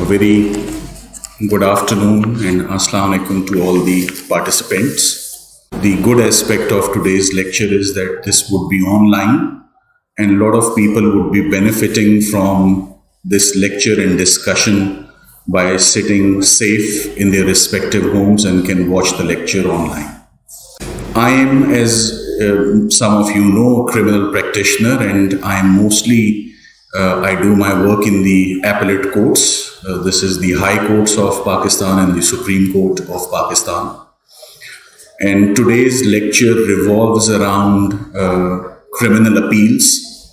A very good afternoon and Assalamu alaikum to all the participants. The good aspect of today's lecture is that this would be online and a lot of people would be benefiting from this lecture and discussion by sitting safe in their respective homes and can watch the lecture online. I am, as some of you know, a criminal practitioner, and I am mostly I do my work in the appellate courts. This is the High Courts of Pakistan and the Supreme Court of Pakistan. And today's lecture revolves around criminal appeals.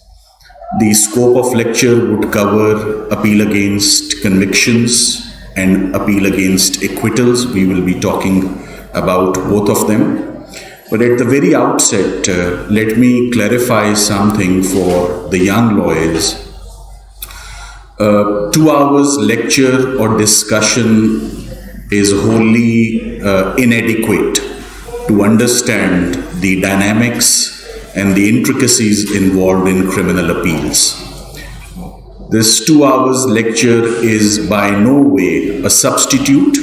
The scope of lecture would cover appeal against convictions and appeal against acquittals. We will be talking about both of them. But at the very outset, let me clarify something for the young lawyers. 2 hours lecture or discussion is wholly inadequate to understand the dynamics and the intricacies involved in criminal appeals. This 2 hours lecture is by no way a substitute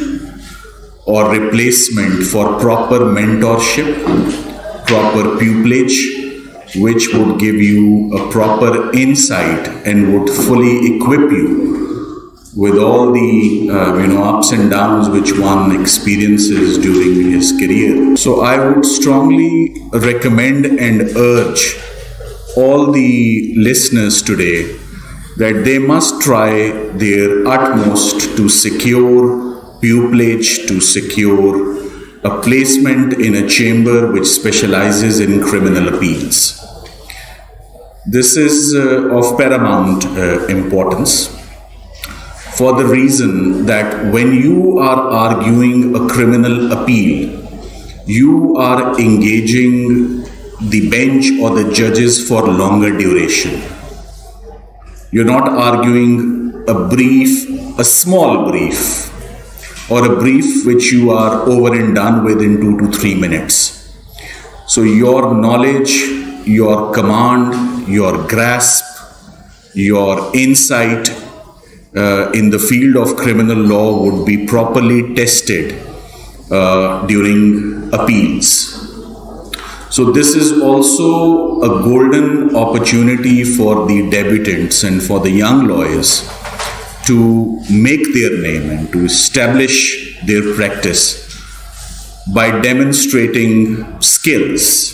or replacement for proper mentorship, proper pupillage, which would give you a proper insight and would fully equip you with all the ups and downs which one experiences during his career. So I would strongly recommend and urge all the listeners today that they must try their utmost to secure pupillage, to secure a placement in a chamber which specializes in criminal appeals. This is of paramount importance for the reason that when you are arguing a criminal appeal, you are engaging the bench or the judges for longer duration. You're not arguing a small brief, or a brief which you are over and done with in 2 to 3 minutes. So your knowledge, your command, your grasp, your insight in the field of criminal law would be properly tested during appeals. So this is also a golden opportunity for the debutants and for the young lawyers to make their name and to establish their practice by demonstrating skills.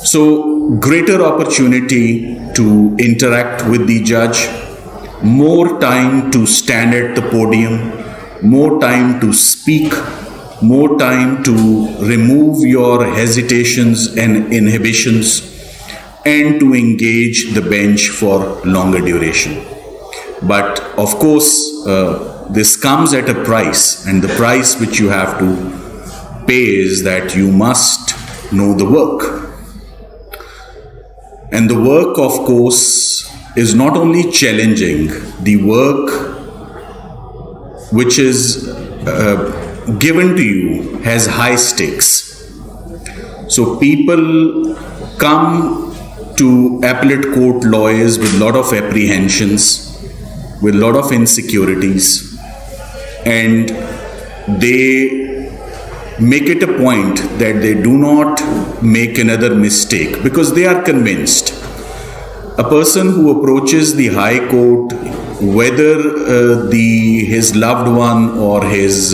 So, greater opportunity to interact with the judge, more time to stand at the podium, more time to speak, more time to remove your hesitations and inhibitions, and to engage the bench for longer duration. But of course, this comes at a price, and the price which you have to pay is that you must know the work. And the work, of course, is not only challenging, the work which is given to you has high stakes. So people come to appellate court lawyers with a lot of apprehensions, with a lot of insecurities, and they make it a point that they do not make another mistake because they are convinced. A person who approaches the High Court, whether his loved one or his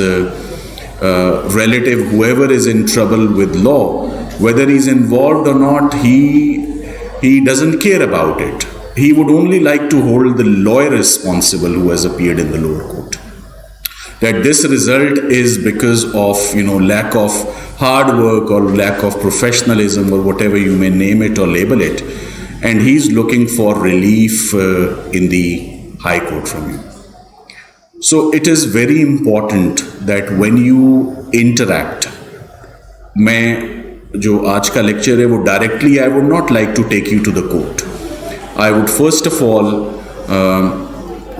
relative, whoever is in trouble with law, whether he's involved or not, he doesn't care about it. He would only like to hold the lawyer responsible who has appeared in the lower court. That this result is because of lack of hard work or lack of professionalism or whatever you may name it or label it, and he's looking for relief in the High Court from you. So it is very important that when you interact, जो आज का lecture है वो directly I would not like to take you to the court. I would first of all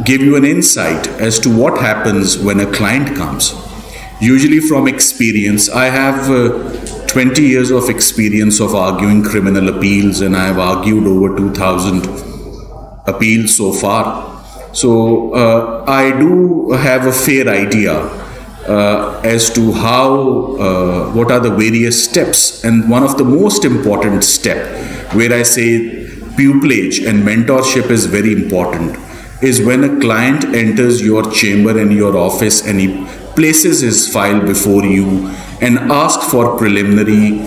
give you an insight as to what happens when a client comes. Usually from experience, I have 20 years of experience of arguing criminal appeals, and I have argued over 2,000 appeals so far. So I do have a fair idea as to how, what are the various steps. And one of the most important step where I say pupillage and mentorship is very important is when a client enters your chamber and your office and he places his file before you and asks for preliminary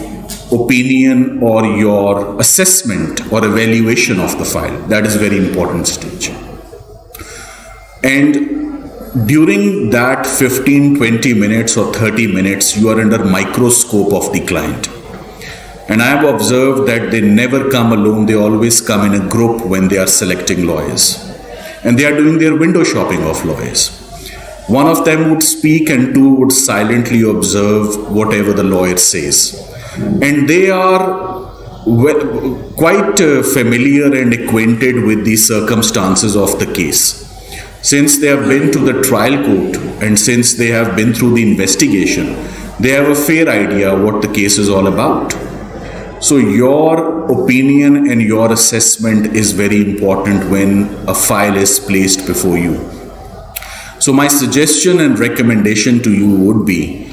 opinion or your assessment or evaluation of the file. That is very important stage. And during that 15, 20 minutes or 30 minutes, you are under microscope of the client. And I have observed that they never come alone, they always come in a group when they are selecting lawyers. And they are doing their window shopping of lawyers. One of them would speak and two would silently observe whatever the lawyer says. And they are quite familiar and acquainted with the circumstances of the case. Since they have been to the trial court and since they have been through the investigation, they have a fair idea what the case is all about. So your opinion and your assessment is very important when a file is placed before you. So my suggestion and recommendation to you would be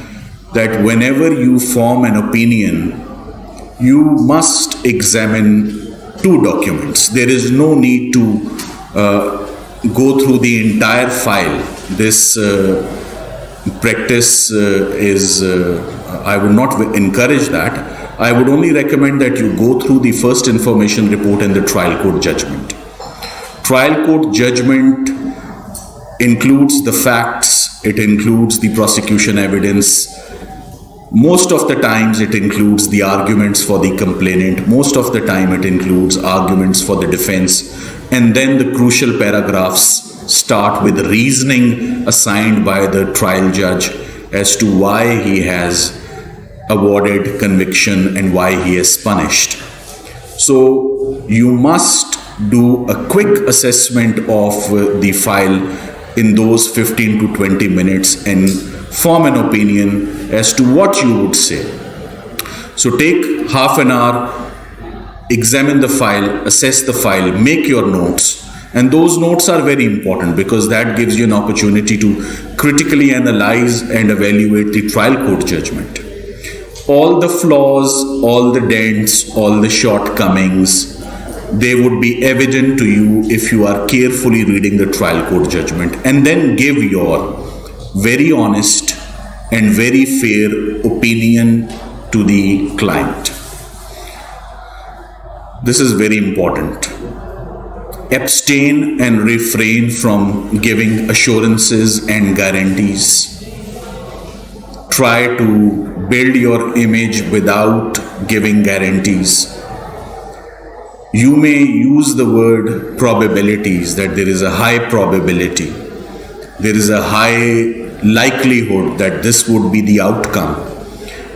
that whenever you form an opinion, you must examine two documents. There is no need to go through the entire file. This practice I would not encourage that. I would only recommend that you go through the first information report and the trial court judgment. Trial court judgment includes the facts, it includes the prosecution evidence. Most of the times it includes the arguments for the complainant. Most of the time it includes arguments for the defense. And then the crucial paragraphs start with reasoning assigned by the trial judge as to why he has awarded conviction and why he has punished. So you must do a quick assessment of the file in those 15 to 20 minutes and form an opinion as to what you would say. So take half an hour, examine the file, assess the file, make your notes. And those notes are very important because that gives you an opportunity to critically analyze and evaluate the trial court judgment. All the flaws, all the dents, all the shortcomings, they would be evident to you if you are carefully reading the trial court judgment and then give your very honest and very fair opinion to the client. This is very important. Abstain and refrain from giving assurances and guarantees. Try to build your image without giving guarantees. You may use the word probabilities, that there is a high probability, there is a high likelihood that this would be the outcome.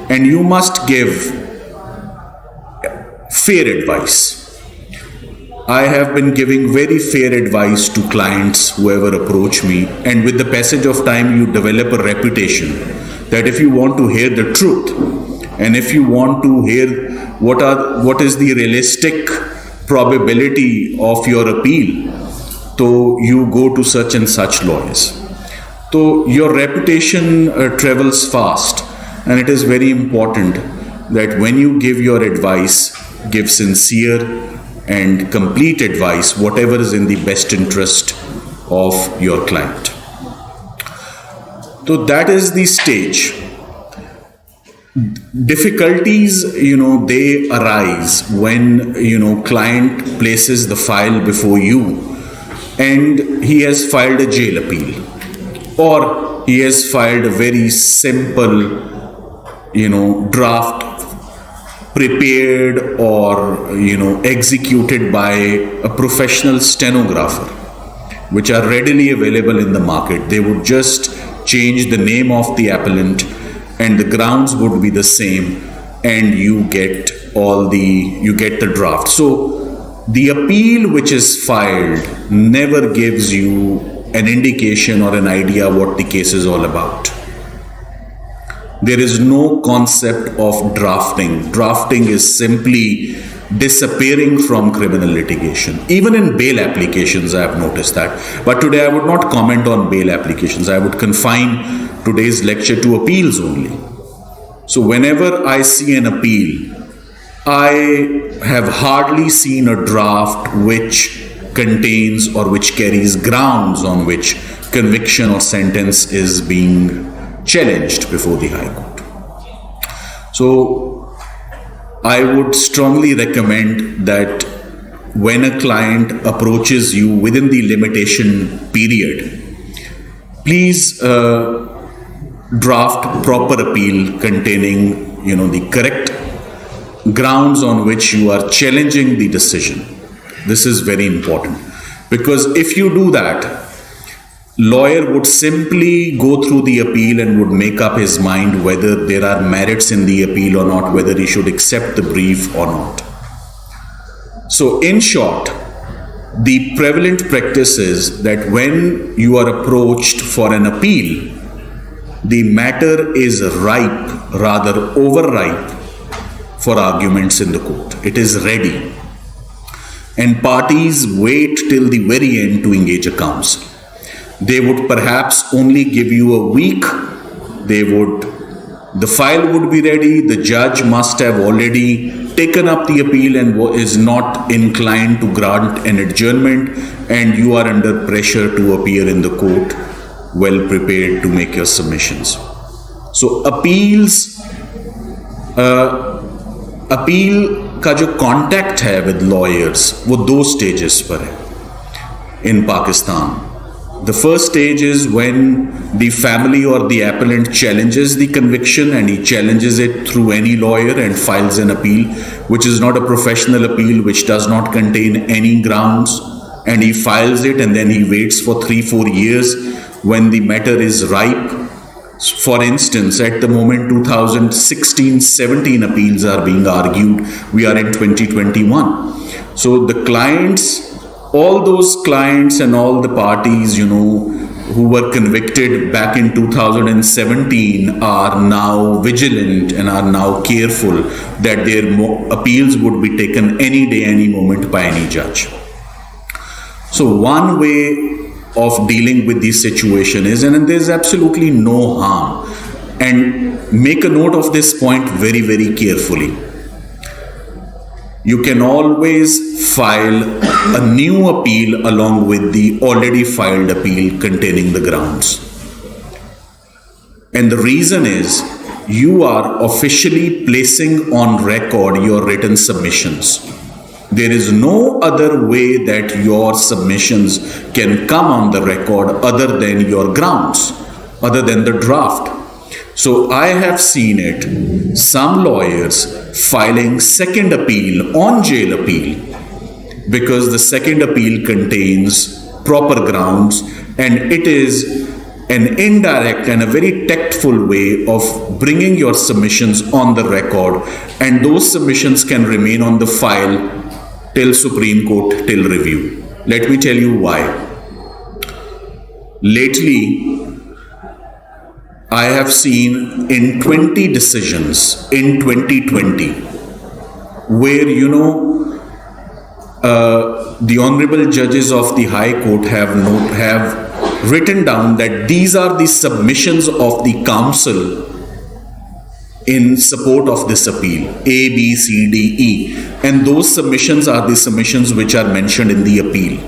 And you must give fair advice. I have been giving very fair advice to clients whoever approach me, and with the passage of time you develop a reputation that if you want to hear the truth and if you want to hear what is the realistic probability of your appeal, so you go to such and such lawyers. So your reputation travels fast, and it is very important that when you give your advice, give sincere and complete advice, whatever is in the best interest of your client. So that is the stage. Difficulties, they arise when, client places the file before you and he has filed a jail appeal, or he has filed a very simple, draft prepared or, executed by a professional stenographer, which are readily available in the market. They would just change the name of the appellant and the grounds would be the same, and you get the draft. So the appeal which is filed never gives you an indication or an idea what the case is all about. There is no concept of drafting. Drafting is simply disappearing from criminal litigation. Even in bail applications, I have noticed that. But today I would not comment on bail applications. I would confine today's lecture to appeals only. So whenever I see an appeal, I have hardly seen a draft which contains or which carries grounds on which conviction or sentence is being challenged before the High Court. So I would strongly recommend that when a client approaches you within the limitation period, please draft proper appeal containing, the correct grounds on which you are challenging the decision. This is very important, because if you do that, lawyer would simply go through the appeal and would make up his mind whether there are merits in the appeal or not, whether he should accept the brief or not. So in short, the prevalent practice is that when you are approached for an appeal, the matter is ripe, rather overripe, for arguments in the court. It is ready. And parties wait till the very end to engage a counsel. They would perhaps only give you a week. The file would be ready. The judge must have already taken up the appeal and is not inclined to grant an adjournment, and you are under pressure to appear in the court well prepared to make your submissions. So appeal का जो contact है with lawyers वो 2 stages पर है इन Pakistan. The first stage is when the family or the appellant challenges the conviction, and he challenges it through any lawyer and files an appeal, which is not a professional appeal, which does not contain any grounds, and he files it and then he waits for 3-4 years when the matter is ripe. For instance, at the moment 2016-17 appeals are being argued. We are in 2021. So the clients, all those clients and all the parties, who were convicted back in 2017 are now vigilant and are now careful that their appeals would be taken any day, any moment by any judge. So one way of dealing with this situation is, and there's absolutely no harm, and make a note of this point very, very carefully. You can always file a new appeal along with the already filed appeal containing the grounds. And the reason is, you are officially placing on record your written submissions. There is no other way that your submissions can come on the record other than your grounds, other than the draft. So I have seen it, some lawyers filing second appeal on jail appeal, because the second appeal contains proper grounds, and it is an indirect and a very tactful way of bringing your submissions on the record, and those submissions can remain on the file till Supreme Court, till review. Let me tell you why. Lately, I have seen in 20 decisions in 2020 where, the honorable judges of the High Court have written down that these are the submissions of the counsel in support of this appeal, A, B, C, D, E. And those submissions are the submissions which are mentioned in the appeal.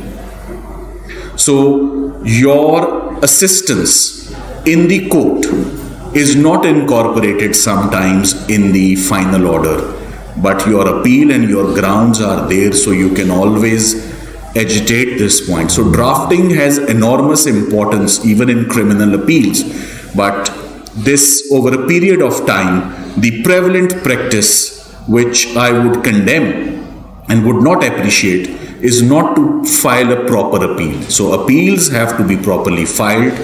So your assistance in the court is not incorporated sometimes in the final order, but your appeal and your grounds are there, so you can always agitate this point. So drafting has enormous importance even in criminal appeals, but this, over a period of time, the prevalent practice which I would condemn and would not appreciate is not to file a proper appeal. So appeals have to be properly filed,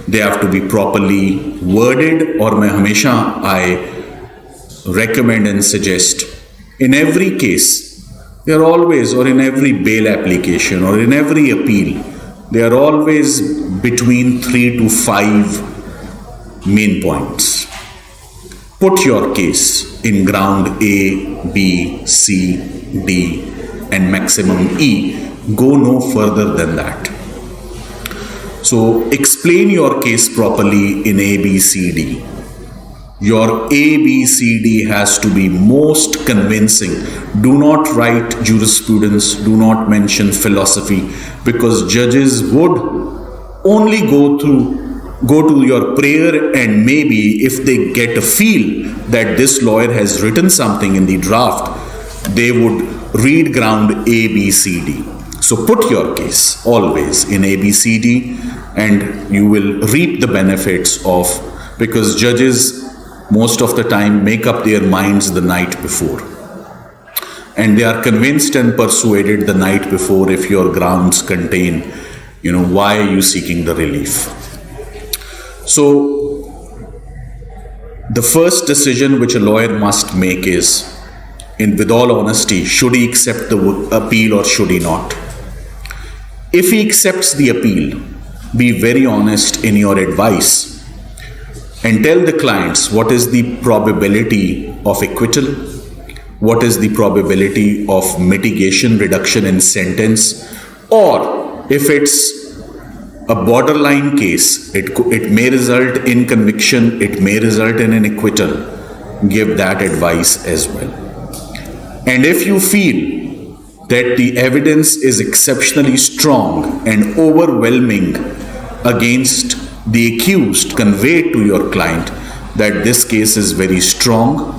they have to be properly worded, or I recommend and suggest in every case, there are always, or in every bail application or in every appeal, there are always between 3 to 5 main points. Put your case. in ground A, B, C, D, and maximum E. Go no further than that. So explain your case properly in A, B, C, D. Your A, B, C, D has to be most convincing. Do not write jurisprudence, do not mention philosophy, because judges would only go to your prayer, and maybe if they get a feel that this lawyer has written something in the draft, they would read ground A, B, C, D. So put your case always in A, B, C, D, and you will reap the benefits of, because judges most of the time make up their minds the night before, and they are convinced and persuaded the night before if your grounds contain, why are you seeking the relief. So the first decision which a lawyer must make is, with all honesty, should he accept the appeal or should he not? If he accepts the appeal, be very honest in your advice and tell the clients what is the probability of acquittal, what is the probability of mitigation, reduction in sentence, or if it's a borderline case, it may result in conviction, it may result in an acquittal. Give that advice as well. And if you feel that the evidence is exceptionally strong and overwhelming against the accused, convey to your client that this case is very strong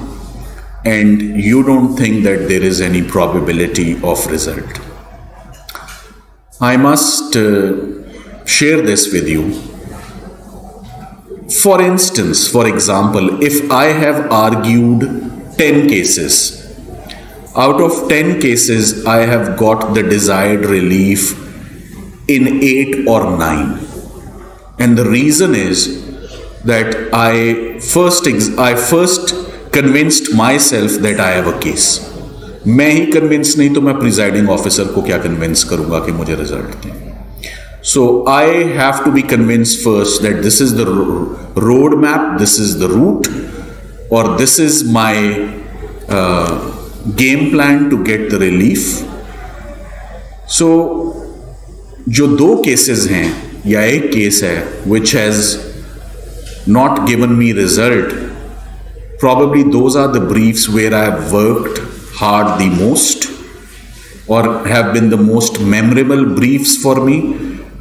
and you don't think that there is any probability of result. I must share this with you. For instance, for example, if I have argued 10 cases, out of 10 cases I have got the desired relief in 8 or 9. And the reason is that I first convinced myself that I have a case. मैं ही convince नहीं तो मैं presiding officer को क्या convince करूँगा कि मुझे result दें. So I have to be convinced first that this is the roadmap, this is the route, or this is my game plan to get the relief. So जो 2 cases हैं या एक केस है which has not given me result, probably those are the briefs where I have worked hard the most or have been the most memorable briefs for me,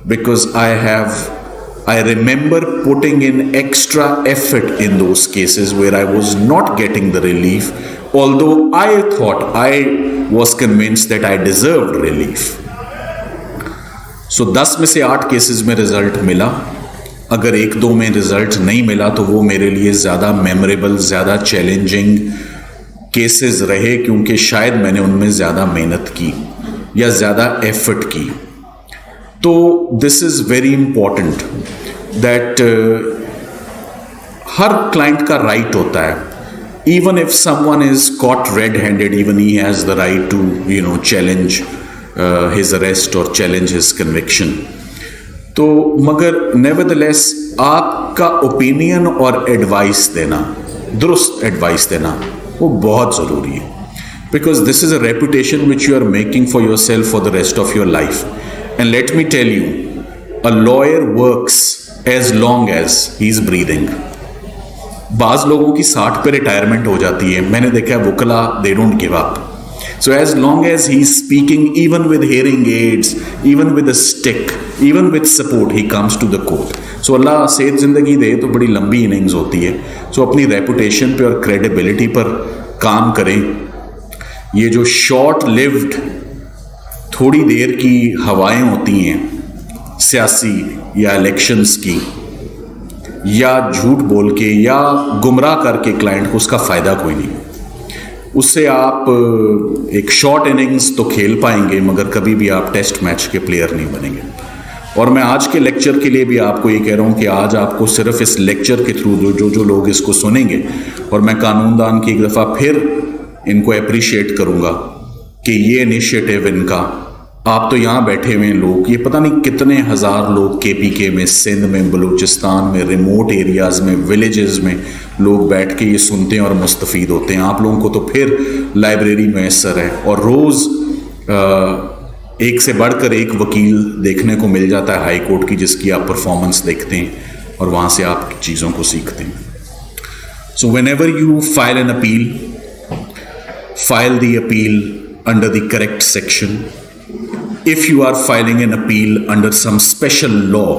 because I remember putting in extra effort in those cases where I was not getting the relief, although I thought I was convinced that I deserved relief. So 10 में से 8 cases में result मिला. अगर 1-2 में result नहीं मिला तो वो मेरे लिए ज़्यादा मेमोरेबल, ज़्यादा चैलेंजिंग केसेस रहे, क्योंकि शायद मैंने उनमें ज़्यादा मेहनत की या ज़्यादा एफर्ट की. तो this is very important that her client का राइट होता है. Even if someone is caught red-handed, even he has the right to, challenge his arrest or challenge his conviction. तो मगर nevertheless आपका ओपिनियन और एडवाइस देना, दुरुस्त एडवाइस देना, वो बहुत ज़रूरी है. Because this is a reputation which you are making for yourself for the rest of your life. And let me tell you, a lawyer works as long as he is breathing. बाज़ लोगों की 60 पे retirement हो जाती है. मैंने देखा है वुकला, they don't give up. So as long as he is speaking, even with hearing aids, even with a stick, even with support, he comes to the court. So अल्लाह सेहत ज़िंदगी दे तो बड़ी लंबी इनिंग्स होती है. So अपनी रेपुटेशन पे और क्रेडिबिलिटी पर काम करें. ये जो शॉर्ट लिव्ड थोड़ी देर की हवाएं होती हैं सियासी या इलेक्शंस की, या झूठ बोल के या गुमराह करके क्लाइंट को, उसका फ़ायदा कोई नहीं. उससे आप एक शॉर्ट इनिंग्स तो खेल पाएंगे मगर कभी भी आप टेस्ट मैच के प्लेयर नहीं बनेंगे. और मैं आज के लेक्चर के लिए भी आपको ये कह रहा हूँ कि आज आपको सिर्फ इस लेक्चर के थ्रू जो लोग इसको सुनेंगे, और मैं कानूनदान की एक दफ़ा फिर इनको अप्रिशिएट करूँगा कि ये इनिशिएटिव इनका आप तो यहाँ बैठे हुए लोग, ये पता नहीं कितने हजार लोग केपीके में, सिंध में, बलूचिस्तान में, रिमोट एरियाज में, विलेजेस में लोग बैठ के ये सुनते हैं और मुस्तफ़ीद होते हैं। आप लोगों को तो फिर लाइब्रेरी मैसर है और रोज़ एक से बढ़कर एक वकील देखने को मिल जाता है हाई कोर्ट की, जिसकी आप परफॉर्मेंस देखते हैं और वहाँ से आप चीज़ों को सीखते हैं। So whenever you file an appeal, file the appeal under the correct section. If you are filing an appeal under some special law,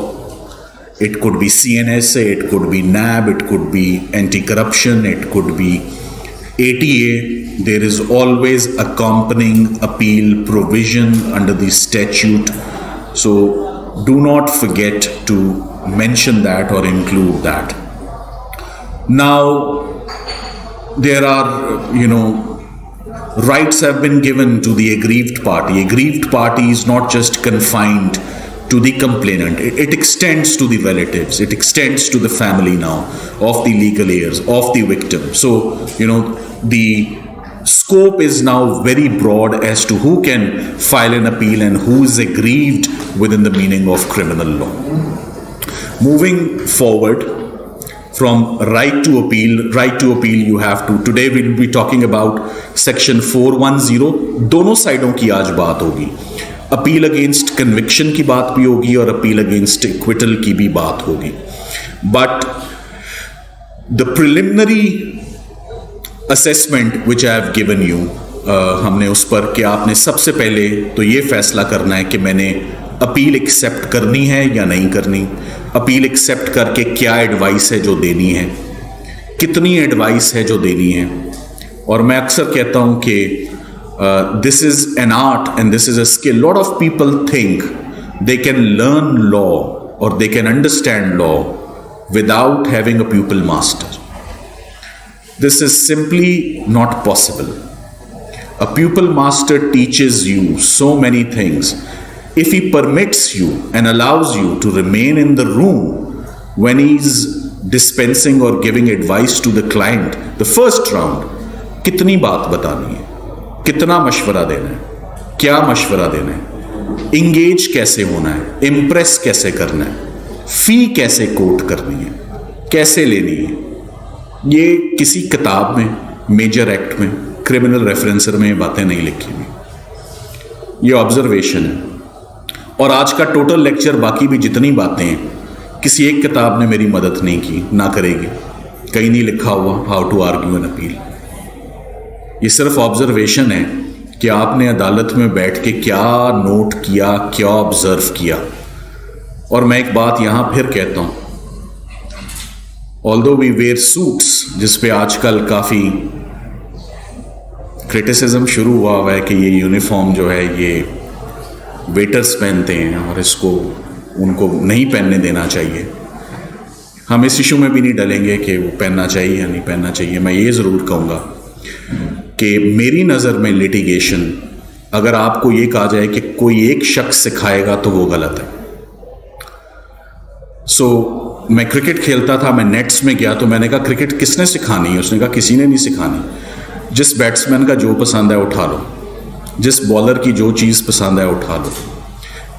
it could be CNSA, it could be NAB, it could be anti-corruption, it could be ATA. There is always accompanying appeal provision under the statute. So do not forget to mention that or include that. Now, there are, rights have been given to the aggrieved party. Aggrieved party is not just confined to the complainant. It extends to the relatives. It extends to the family now of the legal heirs, of the victim. So, the scope is now very broad as to who can file an appeal and who is aggrieved within the meaning of criminal law. Moving forward, from right to appeal you have to, today we will be talking about section 410. दोनों साइडों की आज बात होगी। Appeal against conviction की बात भी होगी और अपील अगेंस्ट एक्विटल की भी बात होगी। But the preliminary assessment which I have given you, हमने उस पर कि आपने सबसे पहले तो ये फैसला करना है कि मैंने अपील एक्सेप्ट करनी है या नहीं करनी। अपील एक्सेप्ट करके क्या एडवाइस है जो देनी है, कितनी एडवाइस है जो देनी है। और मैं अक्सर कहता हूं कि this is an art and this is a skill. Lot of people think they can learn law or they can understand law without having a pupil master. This is simply not possible. A pupil master teaches you so many things. If he permits you and allows you to remain in the room when he's dispensing or giving advice to the client, the first round, कितनी बात बतानी है, कितना मशवरा देना है, क्या मशवरा देना है, इंगेज कैसे होना है, इम्प्रेस कैसे करना है, फी कैसे कोट करनी है, कैसे लेनी है, ये किसी किताब में, मेजर एक्ट में, क्रिमिनल रेफरेंसर में ये बातें नहीं लिखी हुई। ये ऑब्जर्वेशन है। और आज का टोटल लेक्चर, बाकी भी जितनी बातें हैं, किसी एक किताब ने मेरी मदद नहीं की, ना करेगी। कहीं नहीं लिखा हुआ how to argue an appeal. ये सिर्फ ऑब्जर्वेशन है कि आपने अदालत में बैठ के क्या नोट किया, क्या ऑब्जर्व किया। और मैं एक बात यहां फिर कहता हूं, ऑल्दो वी वेयर सूट्स, जिस पे आजकल काफी क्रिटिसिज्म शुरू हुआ है कि ये यूनिफॉर्म जो है ये वेटर्स पहनते हैं और इसको उनको नहीं पहनने देना चाहिए। हम इस इशू में भी नहीं डलेंगे कि वो पहनना चाहिए या नहीं पहनना चाहिए। मैं ये ज़रूर कहूँगा कि मेरी नज़र में लिटिगेशन, अगर आपको ये कहा जाए कि कोई एक शख्स सिखाएगा तो वो गलत है। मैं क्रिकेट खेलता था, मैं नेट्स में गया तो मैंने कहा क्रिकेट किसने सिखानी है? उसने कहा किसी ने नहीं सिखानी। जिस बैट्समैन का जो पसंद है उठा लो, जिस बॉलर की जो चीज़ पसंद है उठा लो।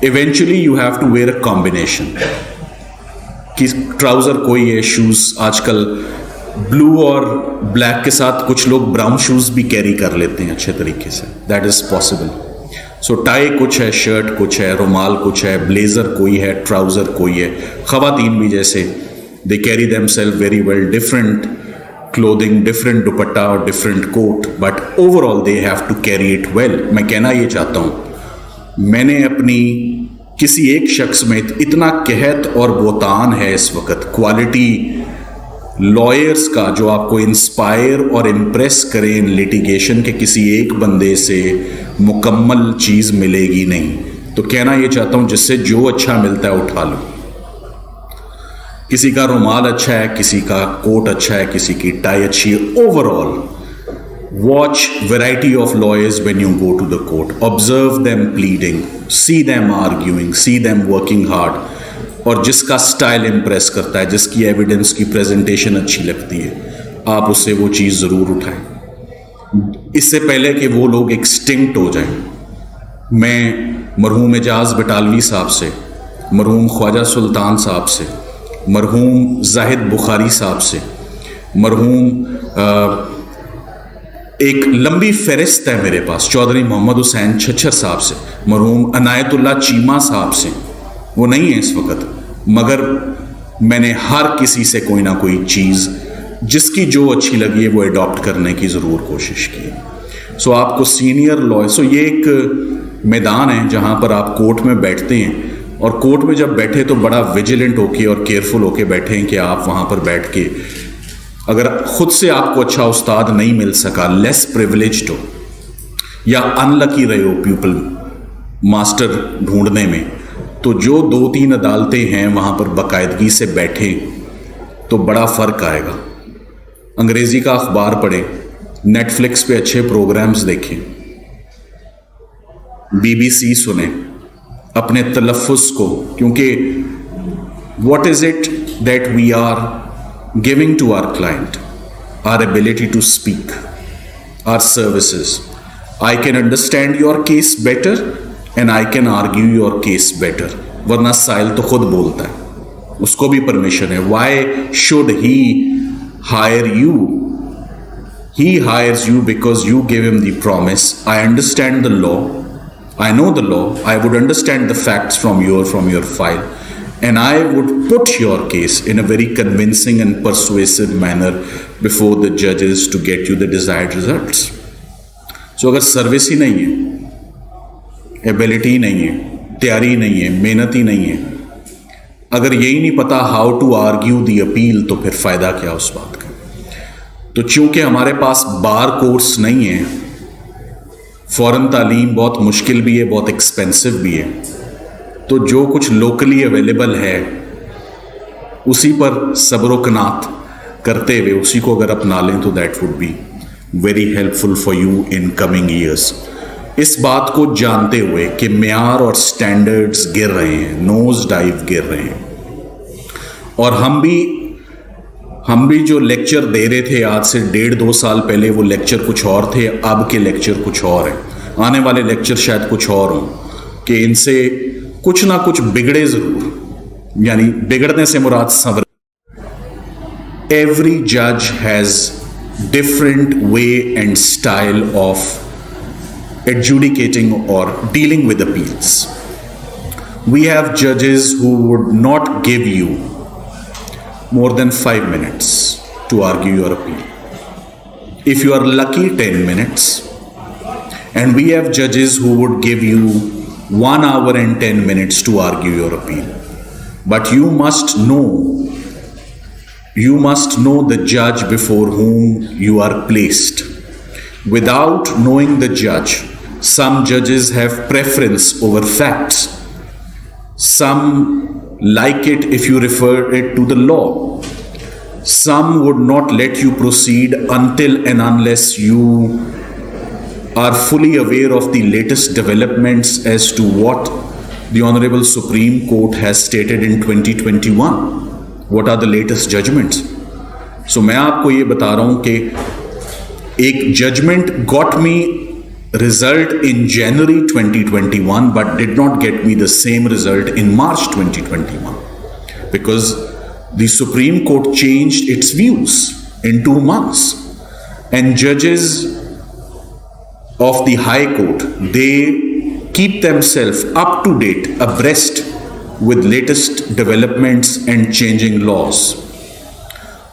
Eventually you have to wear a combination, कि ट्राउज़र कोई है, शूज़ आजकल ब्लू और ब्लैक के साथ कुछ लोग ब्राउन शूज़ भी कैरी कर लेते हैं अच्छे तरीके से, that is possible. So tie कुछ है, शर्ट कुछ है, रुमाल कुछ है, ब्लेज़र कोई है, ट्राउज़र कोई है। ख़वातीन भी जैसे they carry themselves very well, different clothing, different dupatta और different coat, but overall they have to carry it well. मैं कहना ये चाहता हूँ, मैंने अपनी किसी एक शख्स में इतना कहत और बोतान है इस वक्त क्वालिटी लॉयर्स का जो आपको इंस्पायर और इम्प्रेस करें इन लिटिगेशन के, किसी एक बंदे से मुकम्मल चीज़ मिलेगी नहीं। तो कहना ये चाहता हूँ जिससे जो अच्छा मिलता है उठा लो। किसी का रुमाल अच्छा है, किसी का कोट अच्छा है, किसी की टाई अच्छी है। Overall watch variety of lawyers when you go to the court, observe them pleading, see them arguing, see them working hard. और जिसका स्टाइल इम्प्रेस करता है, जिसकी एविडेंस की प्रेजेंटेशन अच्छी लगती है, आप उससे वो चीज़ ज़रूर उठाएं, इससे पहले कि वो लोग एक्सटिंक्ट हो जाएं। मैं मरहूम एजाज बटालवी साहब से, मरहूम ख्वाजा सुल्तान साहब से, मरहूम जाहिद बुखारी साहब से, मरहूम एक लंबी फहरिस्त है मेरे पास, चौधरी मोहम्मद हुसैन छच्छर साहब से, मरहूम अनायतुल्लाह चीमा साहब से, वो नहीं है इस वक्त, मगर मैंने हर किसी से कोई ना कोई चीज़ जिसकी जो अच्छी लगी है वो अडॉप्ट करने की ज़रूर कोशिश की। सो आपको सीनियर लॉ, सो ये एक मैदान है जहाँ पर आप कोर्ट में बैठते हैं, और कोर्ट में जब बैठे तो बड़ा विजिलेंट होके और केयरफुल होके बैठे हैं कि आप वहाँ पर बैठ के, अगर खुद से आपको अच्छा उस्ताद नहीं मिल सका, लेस प्रिविलेज्ड हो या अनलकी रहे हो प्यूपल मास्टर ढूंढने में, तो जो 2-3 अदालतें हैं वहाँ पर बाकायदगी से बैठे तो बड़ा फ़र्क आएगा। अंग्रेज़ी का अखबार पढ़ें, नेटफ्लिक्स पे अच्छे प्रोग्राम्स देखें, BBC सुने, अपने तलफ़्फ़ुज़ को, क्योंकि what is it that we are giving to our client? Our ability to speak, our services. I can understand your case better and I can argue your case better. वरना साइल तो खुद बोलता है, उसको भी परमिशन है। Why should he hire you? He hires you because you give him the promise. I understand the law. I know the law. I would understand the facts from your file. And I would put your case in a very convincing and persuasive manner before the judges to get you the desired results. So अगर service ही नहीं है, ability नहीं है, तैयारी नहीं है, मेहनत ही नहीं है, अगर यही नहीं पता how to argue the appeal, तो फिर फ़ायदा क्या उस बात का। तो चूँकि हमारे पास बार कोर्स नहीं है, फ़ौरन तालीम बहुत मुश्किल भी है, बहुत एक्सपेंसिव भी है, तो जो कुछ लोकली अवेलेबल है उसी पर सब्र व कनात करते हुए उसी को अगर अपना लें तो that would be very helpful for you in coming years. इस बात को जानते हुए कि मेयार और स्टैंडर्ड्स गिर रहे हैं, नोज डाइव गिर रहे हैं, और हम भी जो लेक्चर दे रहे थे आज से 1.5-2 साल पहले, वो लेक्चर कुछ और थे, अब के लेक्चर कुछ और हैं, आने वाले लेक्चर शायद कुछ और हों, कि इनसे कुछ ना कुछ बिगड़े जरूर, यानी बिगड़ने से मुराद सब्र। एवरी जज has different way and style of adjudicating और dealing with appeals. We have जजेस who would not give you more than 5 minutes to argue your appeal. If you are lucky, 10 minutes. And we have judges who would give you 1 hour and 10 minutes to argue your appeal. But you must know the judge before whom you are placed. Without knowing the judge, some judges have preference over facts. Some like it if you refer it to the law. Some would not let you proceed until and unless you are fully aware of the latest developments as to what the Honorable Supreme Court has stated in 2021. What are the latest judgments? So मैं आपको ये बता रहा हूँ कि एक judgment got me result in January 2021 but did not get me the same result in March 2021 because the Supreme Court changed its views in 2 months, and judges of the High Court, they keep themselves up to date, abreast with latest developments and changing laws.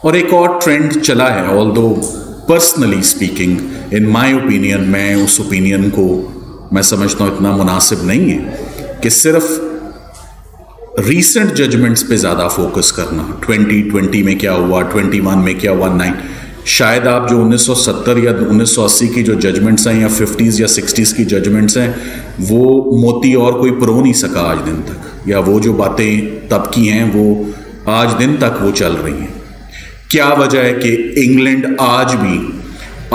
और एक और trend चला है, although personally speaking, in my opinion, मैं उस opinion को मैं समझता हूँ इतना मुनासिब नहीं है कि सिर्फ रीसेंट जजमेंट्स पे ज़्यादा फोकस करना। 2020 में क्या हुआ, 21 में क्या हुआ, 9 शायद आप जो 1970 या 1980 की जो जजमेंट्स हैं या 50s या 60s की जजमेंट्स हैं वो मोती और कोई परो नहीं सका आज दिन तक, या वो जो बातें तब की हैं वो आज दिन तक वो चल रही हैं। क्या वजह है कि इंग्लैंड आज भी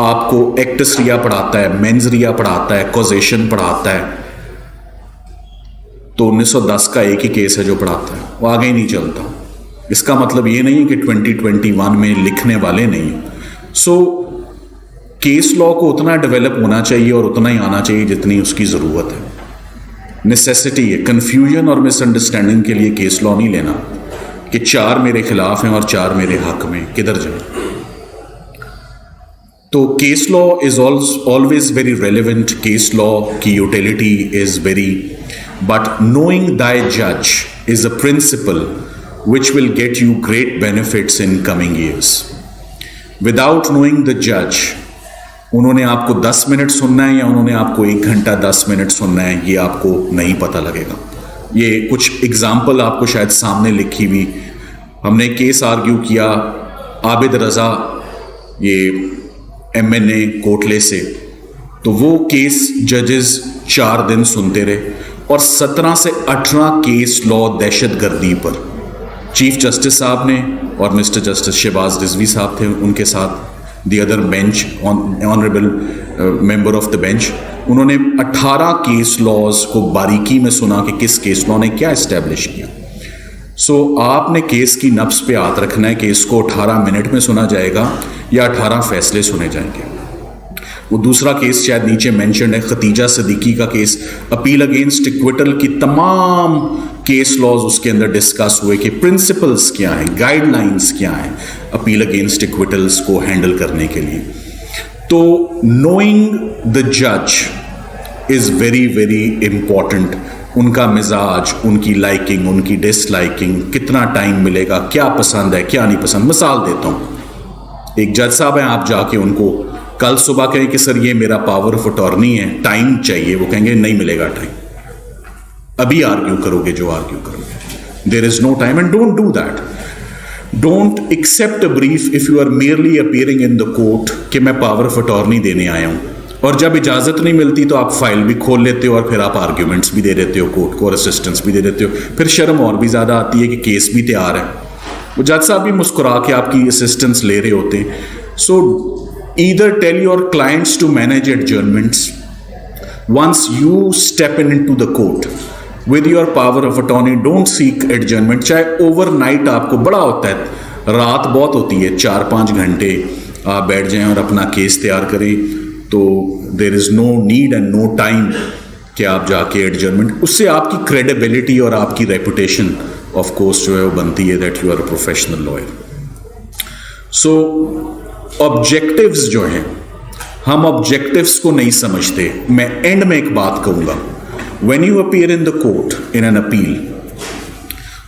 आपको एक्टस रिया पढ़ाता है, मेंस रिया पढ़ाता है, कॉजेशन पढ़ाता है, तो 1910 का एक ही केस है जो पढ़ाता है, वो आगे ही नहीं चलता। इसका मतलब ये नहीं है कि 2021 में लिखने वाले नहीं। सो केस लॉ को उतना डेवलप होना चाहिए और उतना ही आना चाहिए जितनी उसकी ज़रूरत है। नेसेसिटी है कंफ्यूजन और मिसअंडरस्टैंडिंग के लिए केस लॉ नहीं लेना कि 4 मेरे खिलाफ हैं और 4 मेरे हक में, किधर जाए। तो case law is always very relevant, case law की utility is very, but knowing thy जज is a principle which will get you great benefits in coming years. Without knowing the judge, उन्होंने आपको 10 मिनट सुनना है या उन्होंने आपको 1 घंटा 10 मिनट सुनना है, ये आपको नहीं पता लगेगा। ये कुछ एग्जाम्पल आपको शायद सामने लिखी हुई, हमने केस आर्ग्यू किया आबिद रज़ा ये MNA कोटले से, तो वो केस जजेस 4 दिन सुनते रहे और 17 से 18 केस लॉ दहशत गर्दी पर चीफ जस्टिस साहब ने और मिस्टर जस्टिस शहबाज रिजवी साहब थे उनके साथ, the other bench honourable member of the bench, उन्होंने 18 केस लॉज को बारीकी में सुना कि किस केस लॉ ने क्या इस्टेब्लिश किया। सो आपने केस की नब्ज पे हाथ रखना है कि इसको 18 मिनट में सुना जाएगा या 18 फैसले सुने जाएंगे। वो दूसरा केस शायद नीचे मेंशन है, खतीजा सदीकी का केस, अपील अगेंस्ट इक्विटल की तमाम केस लॉज उसके अंदर डिस्कस हुए कि प्रिंसिपल्स क्या हैं, गाइडलाइंस क्या हैं अपील अगेंस्ट इक्विटल्स को हैंडल करने के लिए। तो नोइंग द जज इज वेरी वेरी इंपॉर्टेंट, उनका मिजाज, उनकी लाइकिंग, उनकी डिसलाइकिंग, कितना टाइम मिलेगा, क्या पसंद है क्या नहीं पसंद। मिसाल देता हूं, एक जज साहब हैं, आप जाके उनको कल सुबह कहें कि सर ये मेरा पावर ऑफ अटॉर्नी है, टाइम चाहिए, वो कहेंगे नहीं मिलेगा टाइम, अभी आर्ग्यू करोगे जो आर्ग्यू करोगे, there is no time and don't do that. Don't accept a brief if you are merely appearing in the court कि मैं पावर ऑफ अटॉर्नी देने आया हूं, और जब इजाजत नहीं मिलती तो आप फाइल भी खोल लेते हो और फिर आप आर्ग्यूमेंट्स भी दे देते हो कोर्ट को और असिस्टेंस भी दे देते हो, फिर शर्म और भी ज्यादा आती है कि केस भी तैयार है, वो जज साहब भी मुस्कुरा के आपकी असिस्टेंस ले रहे होते हैं। सो either tell your clients to manage adjournments once you step into the court with your power of attorney, don't seek adjournment। चाहे overnight आपको बड़ा होता है, रात बहुत होती है, 4-5 घंटे आप बैठ जाएं और अपना केस तैयार करें, तो there is no need and no time कि आप जाके adjournment, उससे आपकी credibility और आपकी reputation of course जो है वो बनती है that you are a professional lawyer। So objectives जो हैं, हम ऑब्जेक्टिव्स को नहीं समझते। मैं एंड में एक बात कहूंगा, when you appear in the court in an appeal,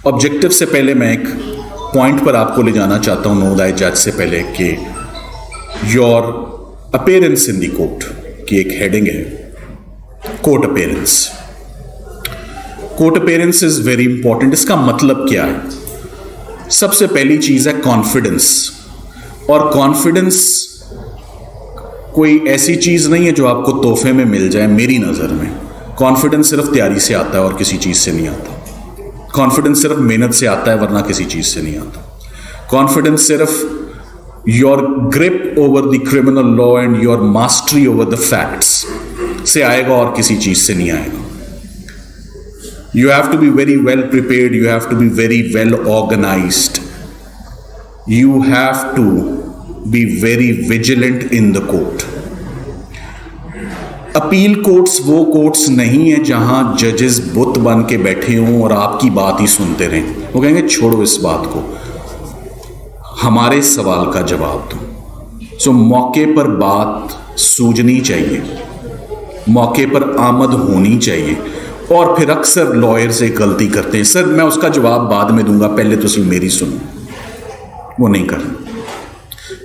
objective से पहले मैं एक पॉइंट पर आपको ले जाना चाहता हूं, नो दाई जज से पहले, कि your appearance in the court की एक हेडिंग है, court appearance. Court appearance is very important. इसका मतलब क्या है? सबसे पहली चीज है कॉन्फिडेंस, और कॉन्फिडेंस कोई ऐसी चीज नहीं है जो आपको तोहफे में मिल जाए। मेरी नजर में कॉन्फिडेंस सिर्फ तैयारी से आता है और किसी चीज से नहीं आता। कॉन्फिडेंस सिर्फ मेहनत से आता है वरना किसी चीज से नहीं आता। कॉन्फिडेंस सिर्फ your grip over the criminal law and your mastery over the facts से आएगा और किसी चीज से नहीं आएगा। You have to be very well prepared, you have to be very well organised, you have to be very vigilant in the court। Appeal courts वो courts नहीं है जहां जजेस बुत बन के बैठे हों और आपकी बात ही सुनते रहें। वो कहेंगे छोड़ो इस बात को, हमारे सवाल का जवाब दो। सो मौके पर बात सूझनी चाहिए, मौके पर आमद होनी चाहिए। और फिर अक्सर लॉयर्स एक गलती करते हैं, सर मैं उसका जवाब बाद में दूंगा, पहले तो सिर्फ मेरी सुनो। वो नहीं करना,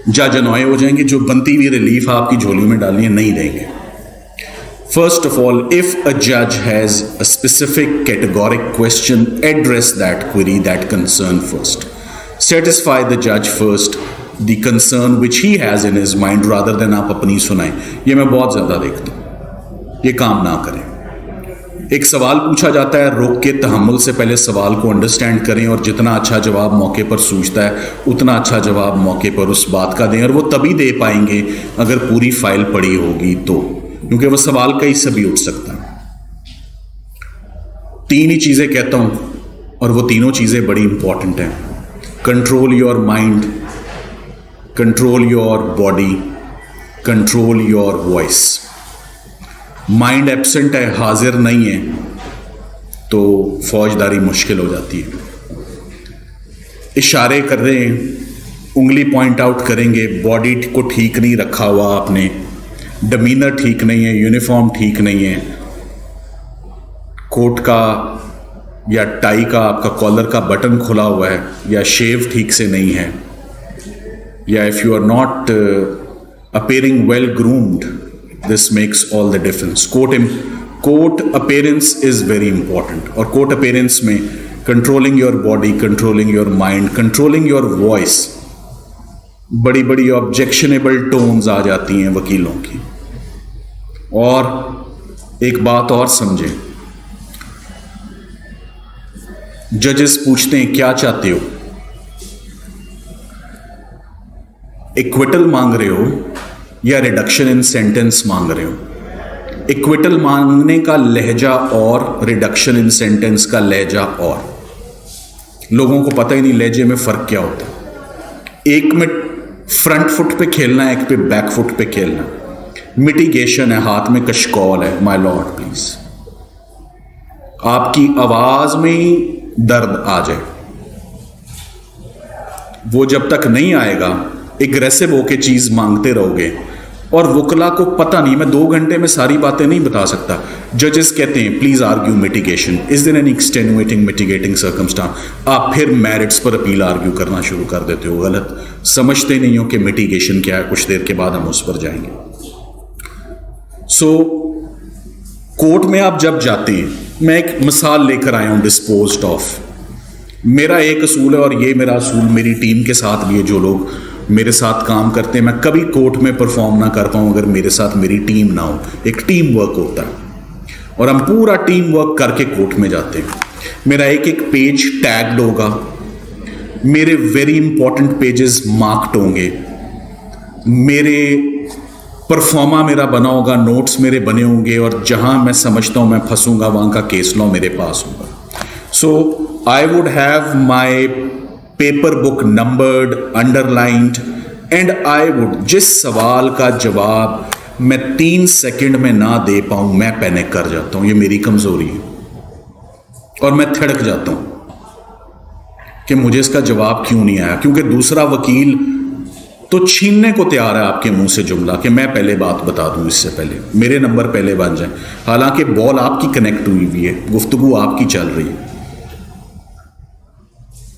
जज अनॉय हो जाएंगे, जो बनती हुई रिलीफ आपकी झोली में डालनी है नहीं देंगे। First of all, if a जज has a specific categoric question, address that query, that concern first. Satisfy the जज first the concern which he has in his mind rather than आप अपनी सुनाएं। ये मैं बहुत ज्यादा देखता हूं, ये काम ना करें। एक सवाल पूछा जाता है, रोक के तहम्मुल से पहले सवाल को अंडरस्टैंड करें और जितना अच्छा जवाब मौके पर सूझता है उतना अच्छा जवाब मौके पर उस बात का दें। और वो तभी दे पाएंगे अगर पूरी फाइल पड़ी होगी तो, क्योंकि वो सवाल कहीं से भी उठ सकता है। 3 ही चीजें कहता हूं और वो तीनों चीजें बड़ी इंपॉर्टेंट हैं। Control your mind, control your body, control your voice. Mind absent है, हाजिर नहीं है, तो फौजदारी मुश्किल हो जाती है। इशारे कर रहे हैं, उंगली पॉइंट आउट करेंगे, बॉडी को ठीक नहीं रखा हुआ आपने, डमीनर ठीक नहीं है, यूनिफॉर्म ठीक नहीं है, कोट का या टाई का आपका कॉलर का बटन खुला हुआ है, या शेव ठीक से नहीं है, या if you are not appearing well groomed, this makes all the difference. Court appearance is very important, और court appearance में controlling your body, controlling your mind, controlling your voice, बड़ी बड़ी objectionable tones आ जाती हैं वकीलों की। और एक बात और समझें, जजेस पूछते हैं क्या चाहते हो, इक्विटल मांग रहे हो या रिडक्शन इन सेंटेंस मांग रहे हो। इक्विटल मांगने का लहजा और रिडक्शन इन सेंटेंस का लहजा और, लोगों को पता ही नहीं लहजे में फर्क क्या होता है। एक में फ्रंट फुट पे खेलना है, एक पे बैक फुट पे खेलना। मिटिगेशन है, हाथ में कशकौल है। माय लॉर्ड प्लीज, आपकी आवाज में ही दर्द आ जाए, वो जब तक नहीं आएगा एग्रेसिव होके चीज मांगते रहोगे। और वकला को पता नहीं, मैं 2 घंटे में सारी बातें नहीं बता सकता। जजेस कहते हैं please argue mitigation, is there any extenuating mitigating circumstance, आप फिर मेरिट्स पर अपील आर्ग्यू करना शुरू कर देते हो। गलत, समझते नहीं हो कि मिटिगेशन क्या है। कुछ देर के बाद हम उस पर जाएंगे। सो कोर्ट में आप जब जाते हैं, मैं एक मिसाल लेकर आया हूं डिस्पोज्ड ऑफ। मेरा एक असूल है और ये मेरा असूल मेरी टीम के साथ भी है। जो लोग मेरे साथ काम करते हैं, मैं कभी कोर्ट में परफॉर्म ना कर पाऊं अगर मेरे साथ मेरी टीम ना हो। एक टीम वर्क होता है और हम पूरा टीम वर्क करके कोर्ट में जाते हैं। मेरा एक एक पेज टैग्ड होगा, मेरे वेरी इंपॉर्टेंट पेजेस मार्क्ड होंगे, मेरे परफॉर्मा मेरा बना होगा, नोट्स मेरे बने होंगे, और जहां मैं समझता हूं मैं फंसूंगा वहां का केस लॉ मेरे पास होगा। So I would have my paper book numbered, underlined, and I would, जिस सवाल का जवाब मैं 3 सेकंड में ना दे पाऊं, मैं पैनिक कर जाता हूं। ये मेरी कमजोरी है और मैं थिड़क जाता हूं कि मुझे इसका जवाब क्यों नहीं आया, क्योंकि दूसरा वकील तो छीनने को तैयार है आपके मुंह से जुमला कि मैं पहले बात बता दूं, इससे पहले मेरे नंबर पहले बन जाए। हालांकि बॉल आपकी कनेक्ट हुई हुई है, गुफ्तगू आपकी चल रही है।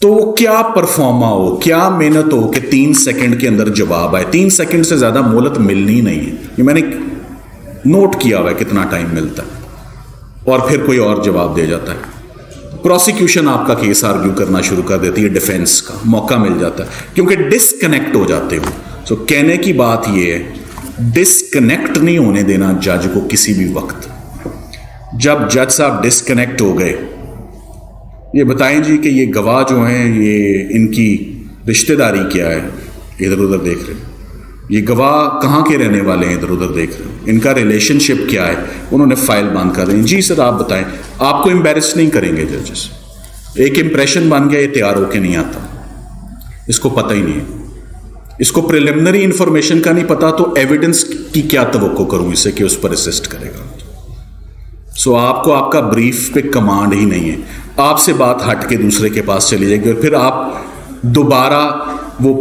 तो क्या परफॉर्मा हो, क्या मेहनत हो कि 3 सेकंड के अंदर जवाब आए। 3 सेकंड से ज्यादा मोहलत मिलनी नहीं है। ये मैंने नोट किया हुआ है कितना टाइम मिलता है, और फिर कोई और जवाब दे जाता है। प्रोसिक्यूशन आपका केस आर्ग्यू करना शुरू कर देती है, डिफेंस का मौका मिल जाता है, क्योंकि डिस्कनेक्ट हो जाते हो। सो कहने की बात यह है, डिस्कनेक्ट नहीं होने देना जज को किसी भी वक्त। जब जज साहब डिस्कनेक्ट हो गए, ये बताएं जी कि ये गवाह जो हैं, ये इनकी रिश्तेदारी क्या है, इधर उधर देख रहे हैं। ये गवाह कहाँ के रहने वाले हैं, इधर उधर देख रहे हैं। इनका रिलेशनशिप क्या है, उन्होंने फाइल बंद कर दी। जी सर आप बताएं। आपको एम्बेरस नहीं करेंगे जजेस। एक इंप्रेशन बन गया, ये तैयार होके नहीं आता, इसको पता ही नहीं है, इसको प्रिलिमिनरी इंफॉर्मेशन का नहीं पता, तो एविडेंस की क्या तवक्को करूं इससे कि उस पर असिस्ट करेगा। सो आपको आपका ब्रीफ पे कमांड ही नहीं है। आपसे बात हट के दूसरे के पास चली जाएगी, और फिर आप दोबारा वो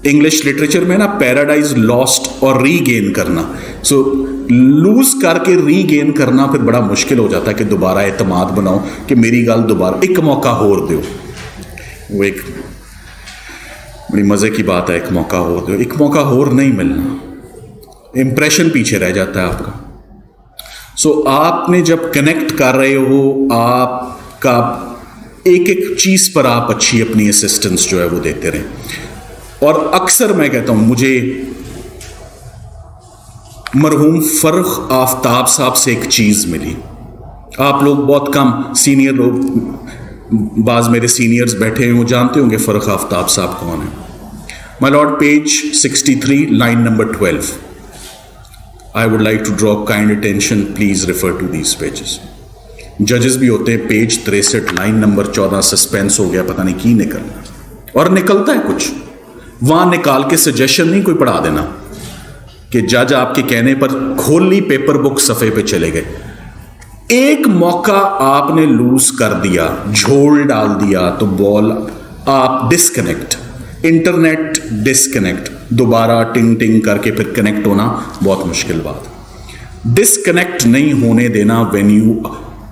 इंग्लिश लिटरेचर में ना पैराडाइज लॉस्ट और रीगेन करना, सो लूज करके रीगेन करना फिर बड़ा मुश्किल हो जाता है कि दोबारा एतमाद बनाओ कि मेरी गल दोबारा, एक मौका और दो। वो एक बड़ी मजे की बात है, एक मौका और दो। एक मौका और नहीं मिलना, इंप्रेशन पीछे रह जाता है आपका। सो आपने जब कनेक्ट कर रहे हो, आपका एक एक चीज पर आप अच्छी अपनी असिस्टेंस जो है वो देते रहें। और अक्सर मैं कहता हूं, मुझे मरहूम फर्रुख आफ्ताब साहब से एक चीज मिली। आप लोग बहुत कम सीनियर लोग, बाज मेरे सीनियर्स बैठे हैं, वो जानते होंगे फर्रुख आफ्ताब साहब कौन है। My Lord, page 63 line number 12। I would like to draw kind attention, please refer to these pages. जजेस भी होते हैं, पेज 63 लाइन नंबर 14, सस्पेंस हो गया, पता नहीं की निकलना, और निकलता है कुछ। वहां निकाल के सजेशन नहीं कोई पढ़ा देना कि जज आपके कहने पर खोली पेपर बुक सफ़े पे चले गए। एक मौका आपने लूज कर दिया, झोल डाल दिया, तो बॉल आप डिस्कनेक्ट, इंटरनेट डिस्कनेक्ट, दोबारा टिंग टिंग करके फिर कनेक्ट होना बहुत मुश्किल बात। डिस्कनेक्ट नहीं होने देना। व्हेन यू,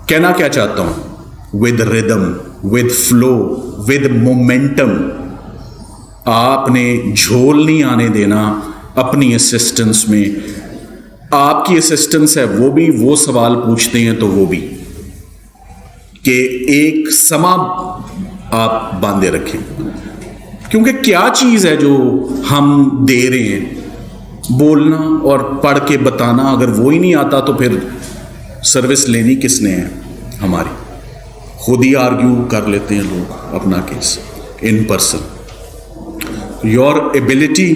कहना क्या चाहता हूं, with rhythm, with flow, with momentum, आपने झोल नहीं आने देना अपनी असिस्टेंस में। आपकी असिस्टेंस है, वो भी वो सवाल पूछते हैं तो वो भी, कि एक समा आप बांधे रखें, क्योंकि क्या चीज है जो हम दे रहे हैं, बोलना और पढ़ के बताना, अगर वो ही नहीं आता तो फिर सर्विस लेनी किसने है हमारी। खुद ही आर्ग्यू कर लेते हैं लोग अपना case in person. Your ability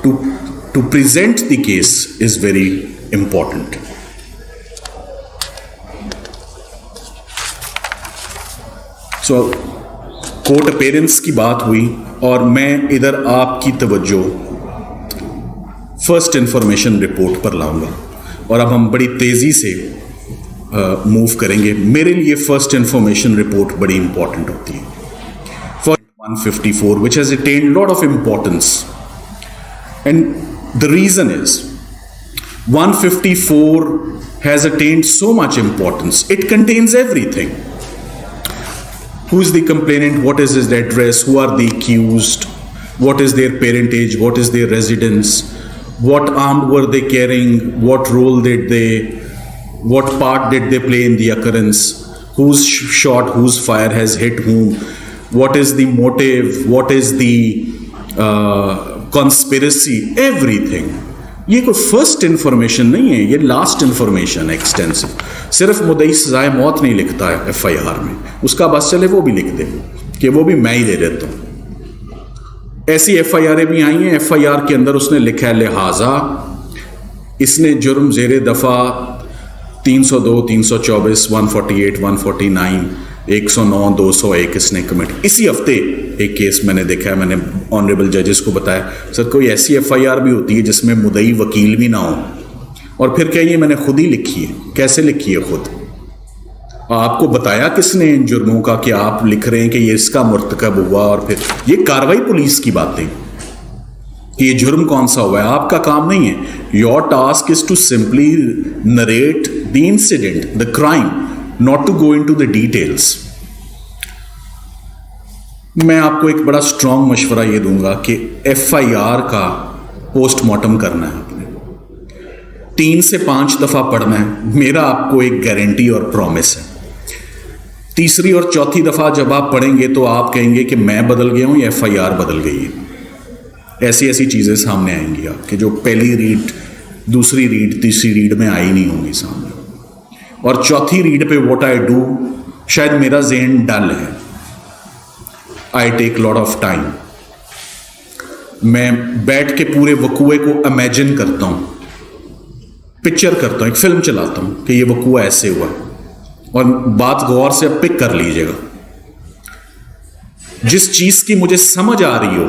to present the case is very important. So court appearance की बात हुई और मैं इधर आपकी तवज्जो फर्स्ट इंफॉर्मेशन रिपोर्ट पर लाऊंगा और अब हम बड़ी तेजी से मूव करेंगे। मेरे लिए फर्स्ट इंफॉर्मेशन रिपोर्ट बड़ी इंपॉर्टेंट होती है। For 154 which has attained lot of importance, and the reason is 154 has attained so much importance. It contains everything. Who is the complainant? What is his address? Who are the accused? What is their parentage? What is their residence? What armed were they carrying? What role did they? What part did they play in the occurrence? Whose shot, whose fire has hit whom? What is the motive? What is the conspiracy? Everything. ये कोई first information नहीं है, ये last information है extensive. सिर्फ मुद्दई सजाए मौत नहीं लिखता है FIR में, उसका बस चले वो भी लिख दे कि वो भी मैं ही दे देता हूं। ऐसी FIR भी आई हैं, FIR के अंदर उसने लिखा है लिहाजा इसने जुर्म जेरे दफा 302, 324, 148, 149, 109, 201 इसने कमिट। इसी हफ्ते एक केस मैंने देखा है, मैंने ऑनरेबल जजेस को बताया, सर कोई ऐसी FIR भी होती है जिसमें मुद्दई वकील भी ना हो, और फिर क्या ये मैंने खुद ही लिखी है। कैसे लिखी है खुद? आपको बताया किसने इन जुर्मों का कि आप लिख रहे हैं कि ये इसका मुर्तकब हुआ, और फिर ये कार्रवाई पुलिस की बातें कि ये जुर्म कौन सा हुआ है, आपका काम नहीं है। Your task is to simply narrate the incident, the crime, not to go into the details. मैं आपको एक बड़ा स्ट्रांग मशवरा ये दूंगा कि FIR का पोस्टमार्टम करना है आपने, 3 से 5 दफा पढ़ना है। मेरा आपको एक गारंटी और प्रॉमिस है, तीसरी और चौथी दफा जब आप पढ़ेंगे तो आप कहेंगे कि मैं बदल गया हूं या FIR बदल गई है। ऐसी ऐसी चीजें सामने आएंगी आपके जो पहली रीड, दूसरी रीड, तीसरी रीड में आई नहीं होंगी सामने, और चौथी रीड पे व्हाट आई डू, शायद मेरा ज़हन डल है, I take lot of time, मैं बैठ के पूरे वकूए को इमेजिन करता हूं, पिक्चर करता हूं, एक फिल्म चलाता हूं कि ये वकूआ ऐसे हुआ, और बात गौर से अब पिक कर लीजिएगा। जिस चीज की मुझे समझ आ रही हो,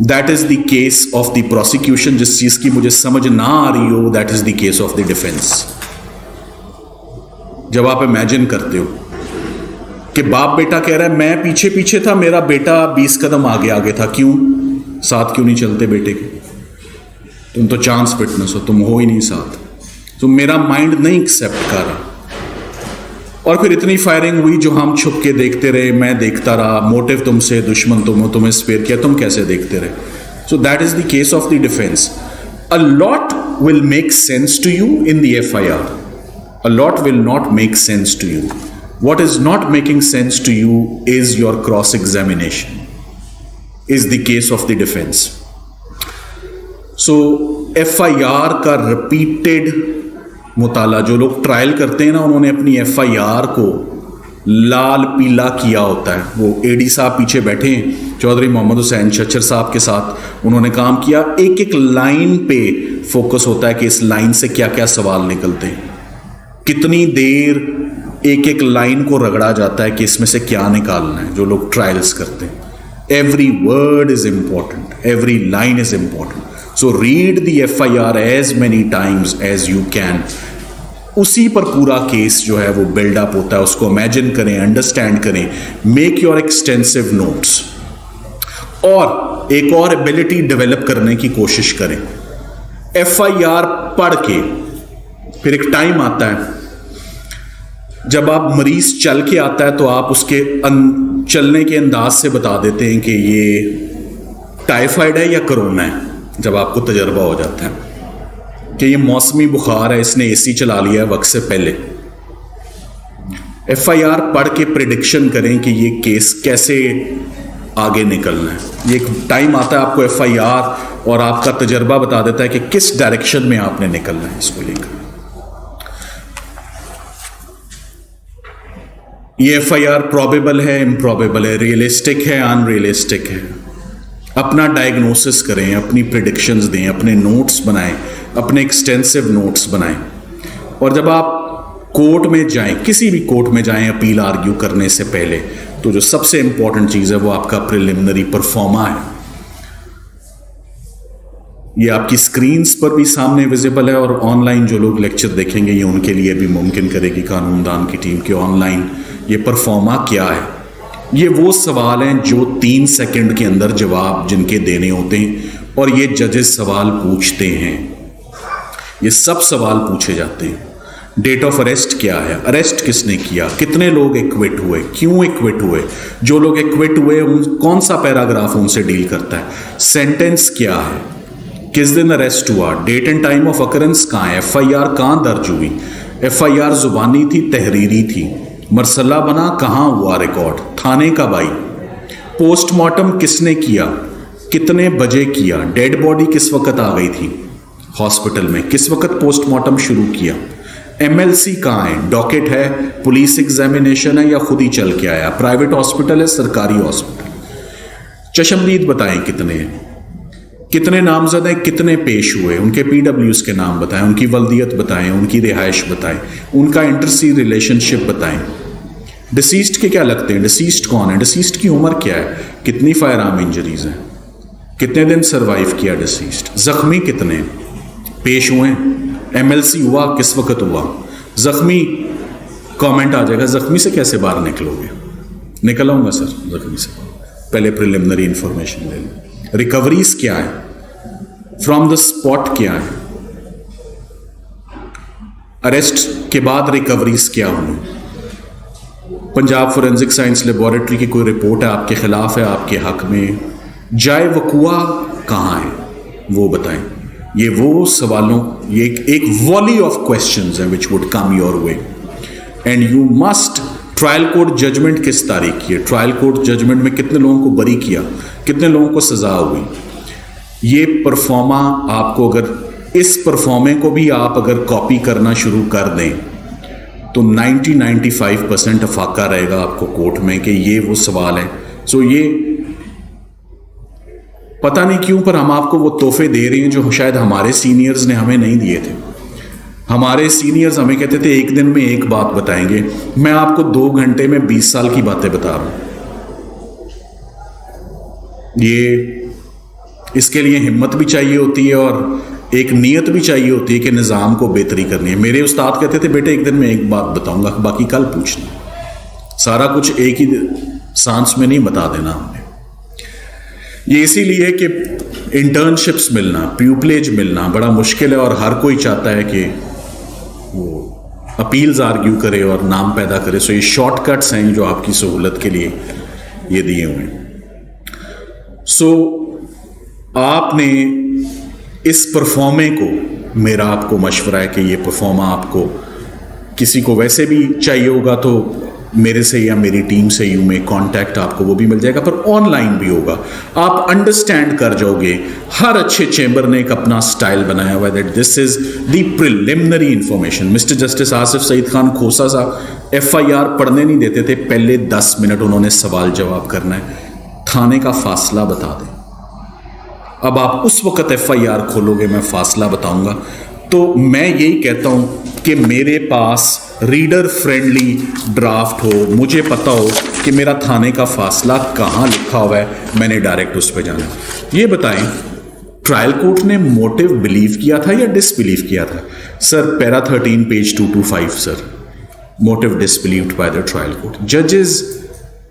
that is the case of the prosecution. जिस चीज की मुझे समझ ना आ रही हो, that is the case of the defence. जब आप इमेजिन करते हो कि बाप बेटा कह रहा है मैं पीछे पीछे था, मेरा बेटा 20 कदम आगे आगे था, क्यों साथ क्यों नहीं चलते बेटे के? तुम तो चांस फिटनेस हो, तुम हो ही नहीं साथ, तो मेरा माइंड नहीं एक्सेप्ट कर रहा। और फिर इतनी फायरिंग हुई जो हम छुप के देखते रहे, मैं देखता रहा, मोटिव तुमसे, दुश्मन तुम हो, तुम्हें स्पेयर किया, तुम कैसे देखते रहे? So that is the case of the defence. A lot will make sense to you in the FIR, a lot will not make sense to you. What is not making sense to you is your cross examination, is the case of the defense. So FIR का repeated मुताला, जो लोग trial करते हैं ना, उन्होंने अपनी FIR को लाल पीला किया होता है। वो AD साहब पीछे बैठे हैं, चौधरी मोहम्मद हुसैन चच्चर साहब के साथ उन्होंने काम किया। एक एक लाइन पे फोकस होता है कि इस लाइन से क्या क्या सवाल निकलते हैं, कितनी देर एक एक लाइन को रगड़ा जाता है कि इसमें से क्या निकालना है। जो लोग ट्रायल्स करते हैं, every word is important, every line is important. So read the FIR as many times as you can, उसी पर पूरा केस जो है वो बिल्डअप होता है। उसको इमेजिन करें, अंडरस्टैंड करें, मेक योर एक्सटेंसिव नोट्स, और एक और एबिलिटी डेवलप करने की कोशिश करें। FIR पढ़ के फिर एक टाइम आता है जब आप मरीज चल के आता है तो आप उसके चलने के अंदाज से बता देते हैं कि ये टाइफाइड है या कोरोना है। जब आपको तजर्बा हो जाता है कि ये मौसमी बुखार है, इसने AC चला लिया है वक्त से पहले। FIR पढ़ के प्रिडिक्शन करें कि ये केस कैसे आगे निकलना है। ये एक टाइम आता है आपको FIR और आपका तजर्बा बता देता है कि किस डायरेक्शन में आपने निकलना है इसको लेकर। ये FIR प्रोबेबल है, इम्प्रॉबेबल है, रियलिस्टिक है, अनरियलिस्टिक है। अपना डायग्नोसिस करें, अपनी प्रिडिक्शंस दें, अपने नोट्स बनाएं, अपने एक्सटेंसिव नोट्स बनाएं। और जब आप कोर्ट में जाएं, किसी भी कोर्ट में जाएं अपील आर्ग्यू करने से पहले, तो जो सबसे इंपॉर्टेंट चीज़ है वो आपका प्रिलिमिनरी परफॉर्मा है। ये आपकी स्क्रीन्स पर भी सामने विजिबल है और ऑनलाइन जो लोग लेक्चर देखेंगे ये उनके लिए भी मुमकिन करेगी कानूनदान की टीम के ऑनलाइन ये परफॉर्मा क्या है। ये वो सवाल हैं जो 3 सेकंड के अंदर जवाब जिनके देने होते हैं और ये जजेस सवाल पूछते हैं। ये सब सवाल पूछे जाते हैं। डेट ऑफ अरेस्ट क्या है, अरेस्ट किसने किया, कितने लोग एक्विट हुए, क्यों एक्विट हुए, जो लोग एक्विट हुए कौन सा पैराग्राफ उनसे डील करता है, सेंटेंस क्या है, किस दिन अरेस्ट हुआ, date and time of occurrence कहाँ है, FIR कहाँ दर्ज हुई, FIR जुबानी थी, तहरीरी थी, मरसला बना कहाँ हुआ रिकॉर्ड, थाने कब आई, पोस्टमार्टम किसने किया, कितने बजे किया, डेड बॉडी किस वक्त आ गई थी हॉस्पिटल में, किस वक्त पोस्टमार्टम शुरू किया, MLC कहाँ है, डॉकेट है, पुलिस एग्जामिनेशन है या खुद ही चल के आया, प्राइवेट हॉस्पिटल है, सरकारी हॉस्पिटल, चशमदीद बताएं कितने हैं, कितने नामजद हैं, कितने पेश हुए, उनके PWs के नाम बताएं, उनकी वल्दियत बताएं, उनकी रिहाइश बताएं, उनका इंटरसी रिलेशनशिप बताएं, डिसीज्ड के क्या लगते हैं, डिसीज्ड कौन है, डिसीज्ड की उम्र क्या है, कितनी फायर आर्म इंजरीज हैं, कितने दिन सर्वाइव किया डिसीज्ड, जख्मी कितने पेश हुए, MLC हुआ किस वक्त हुआ, जख्मी कमेंट आ जाएगा, जख्मी से कैसे बाहर निकलोगे, निकल आऊंगा सर जख्मी से, पहले प्रिलिमिनरी इंफॉर्मेशन ले लो, रिकवरीज क्या है, फ्रॉम द स्पॉट क्या है, अरेस्ट के बाद रिकवरीज क्या हुई, पंजाब फोरेंसिक साइंस लेबोरेटरी की कोई रिपोर्ट है आपके खिलाफ है, आपके हक में, जाए वकुआ कहाँ है वो बताएं। ये वो सवालों, ये एक वॉली ऑफ क्वेश्चंस हैं which would come your way and you must. Trial court judgment किस तारीख की है, ट्रायल कोर्ट जजमेंट में कितने लोगों को बरी किया, कितने लोगों को सजा हुई, ये परफॉर्मा आपको, अगर इस परफॉर्मे को भी आप अगर कॉपी करना शुरू कर दें तो 90-95% अफाका रहेगा आपको कोर्ट में कि ये वो सवाल है। सो ये पता नहीं क्यों पर हम आपको वो तोहफे दे रहे हैं जो शायद हमारे सीनियर्स ने हमें नहीं दिए थे। हमारे सीनियर्स हमें कहते थे एक दिन में एक बात बताएंगे, मैं आपको 2 घंटे में 20 साल की बातें बता रहा हूं। ये इसके लिए हिम्मत भी चाहिए होती है और एक नीयत भी चाहिए होती है कि निज़ाम को बेहतरी करनी है। मेरे उस्ताद कहते थे बेटे एक दिन में एक बात बताऊंगा, बाकी कल पूछना, सारा कुछ एक ही सांस में नहीं बता देना हमने। ये इसीलिए कि इंटर्नशिप्स मिलना, प्यूपलेज मिलना बड़ा मुश्किल है और हर कोई चाहता है कि वो अपील्स आर्ग्यू करे और नाम पैदा करे। सो ये शॉर्टकट्स हैं जो आपकी सहूलत के लिए ये दिए हुए हैं। सो आपने इस परफॉर्मे को, मेरा आपको मशवरा है कि ये परफॉर्मा आपको किसी को वैसे भी चाहिए होगा तो मेरे से या मेरी टीम से यू में कांटेक्ट आपको वो भी मिल जाएगा, पर ऑनलाइन भी होगा। आप अंडरस्टैंड कर जाओगे। हर अच्छे चेंबर ने एक अपना स्टाइल बनाया हुआ है that this is the preliminary information. Mister justice Asif Saeed Khan Khosa साहब FIR पढ़ने नहीं देते थे, पहले 10 मिनट उन्होंने सवाल जवाब करना है, थाने का फासला बता दें। अब आप उस वक्त FIR खोलोगे, मैं फासला बताऊंगा। तो मैं यही कहता हूं कि मेरे पास रीडर फ्रेंडली ड्राफ्ट हो, मुझे पता हो कि मेरा थाने का फासला कहाँ लिखा हुआ है, मैंने डायरेक्ट उस पर जाना। ये बताएं ट्रायल कोर्ट ने मोटिव बिलीव किया था या डिसबिलीव किया था? Sir para 13 page 225 sir, motive disbelieved by the trial court. जजेस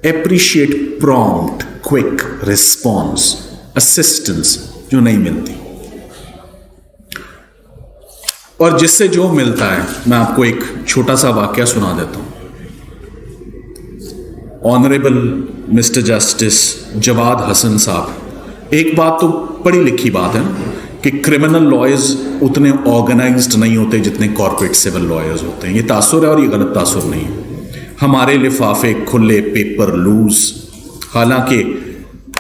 appreciate prompt quick response, assistance जो नहीं मिलती, और जिससे जो मिलता है. मैं आपको एक छोटा सा वाक्य सुना देता हूं. Honourable mister justice Jawad Hasan साहब, एक बात तो पढ़ी लिखी बात है कि क्रिमिनल लॉयर्स उतने ऑर्गेनाइज्ड नहीं होते जितने कॉर्पोरेट सिविल लॉयर्स होते हैं. ये तासुर है और ये गलत तासुर नहीं है. हमारे लिफाफे खुले, पेपर लूज. हालांकि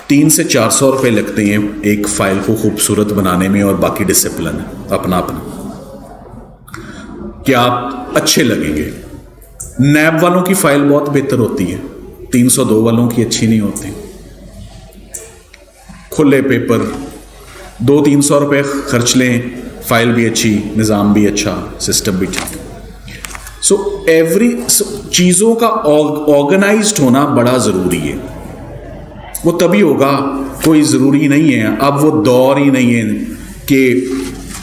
300 से 400 रुपये लगते हैं एक फाइल को खूबसूरत बनाने में, और बाकी डिसिप्लिन है अपना अपना कि आप अच्छे लगेंगे. नैब वालों की फाइल बहुत बेहतर होती है, 302 वालों की अच्छी नहीं होती. खुले पेपर, 200-300 रुपये खर्च लें, फाइल भी अच्छी, निज़ाम भी अच्छा, सिस्टम भी ठीक. सो चीज़ों का ऑर्गेनाइज्ड होना बड़ा ज़रूरी है. वो तभी होगा, कोई ज़रूरी नहीं है. अब वो दौर ही नहीं है कि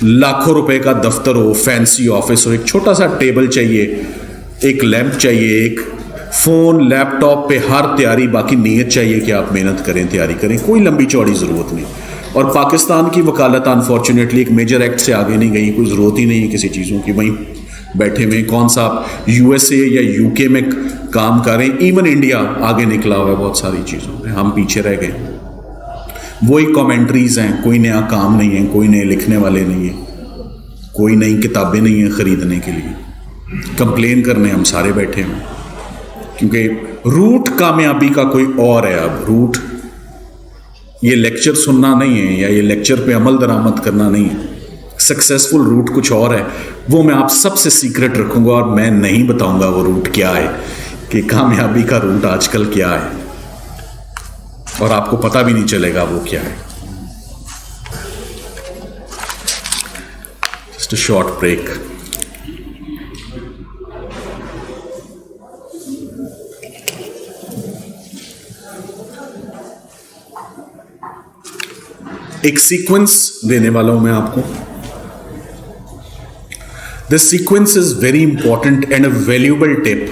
लाखों रुपए का दफ्तर हो, फैंसी ऑफिस हो. एक छोटा सा टेबल चाहिए, एक लैंप चाहिए, एक फ़ोन लैपटॉप पे हर तैयारी, बाकी नीयत चाहिए कि आप मेहनत करें, तैयारी करें. कोई लंबी चौड़ी ज़रूरत नहीं. और पाकिस्तान की वकालत अनफॉर्चुनेटली एक मेजर एक्ट से आगे नहीं गई. कोई ज़रूरत ही नहीं है किसी चीज़ों की. वहीं बैठे हुए कौन सा USA या UK में काम करें. इवन इंडिया आगे निकला हुआ है बहुत सारी चीज़ों में, हम पीछे रह गए. वही कमेंट्रीज हैं, कोई नया काम नहीं है, कोई नए लिखने वाले नहीं है, कोई नई किताबें नहीं हैं ख़रीदने के लिए. कंप्लेन करने हम सारे बैठे हैं, क्योंकि रूट कामयाबी का कोई और है. अब रूट ये लेक्चर सुनना नहीं है, या ये लेक्चर पे अमल दरामद करना नहीं है. सक्सेसफुल रूट कुछ और है. वो मैं आप सबसे सीक्रेट रखूंगा, और मैं नहीं बताऊंगा वो रूट क्या है, कि कामयाबी का रूट आजकल क्या है, और आपको पता भी नहीं चलेगा वो क्या है. Just a short break. एक सीक्वेंस देने वाला हूं मैं आपको. This sequence is very important and a valuable tip,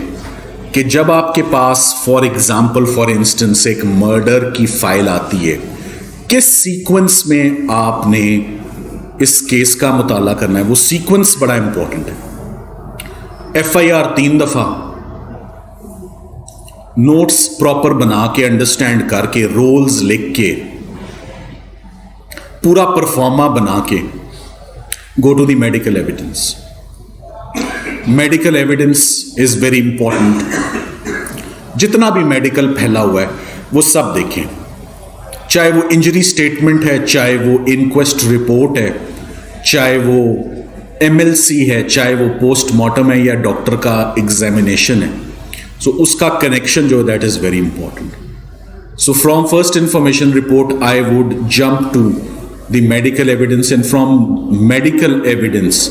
कि जब आपके पास फॉर एग्जाम्पल, फॉर इंस्टेंस एक मर्डर की फाइल आती है, किस सीक्वेंस में आपने इस केस का मुताला करना है. वो सीक्वेंस बड़ा इंपॉर्टेंट है. FIR 3 दफा, नोट्स प्रॉपर बना के, अंडरस्टैंड करके, रोल्स लिख के, पूरा परफॉर्मा बना के, go to the medical evidence. Medical evidence is very important. जितना भी मेडिकल फैला हुआ है वो सब देखें, चाहे वो इंजरी स्टेटमेंट है, चाहे वो इंक्वेस्ट रिपोर्ट है, चाहे वो MLC है, चाहे वो पोस्टमार्टम है, या डॉक्टर का एग्जामिनेशन है. सो उसका कनेक्शन जो है that is very important. So from first information report I would jump to the medical evidence, and from medical evidence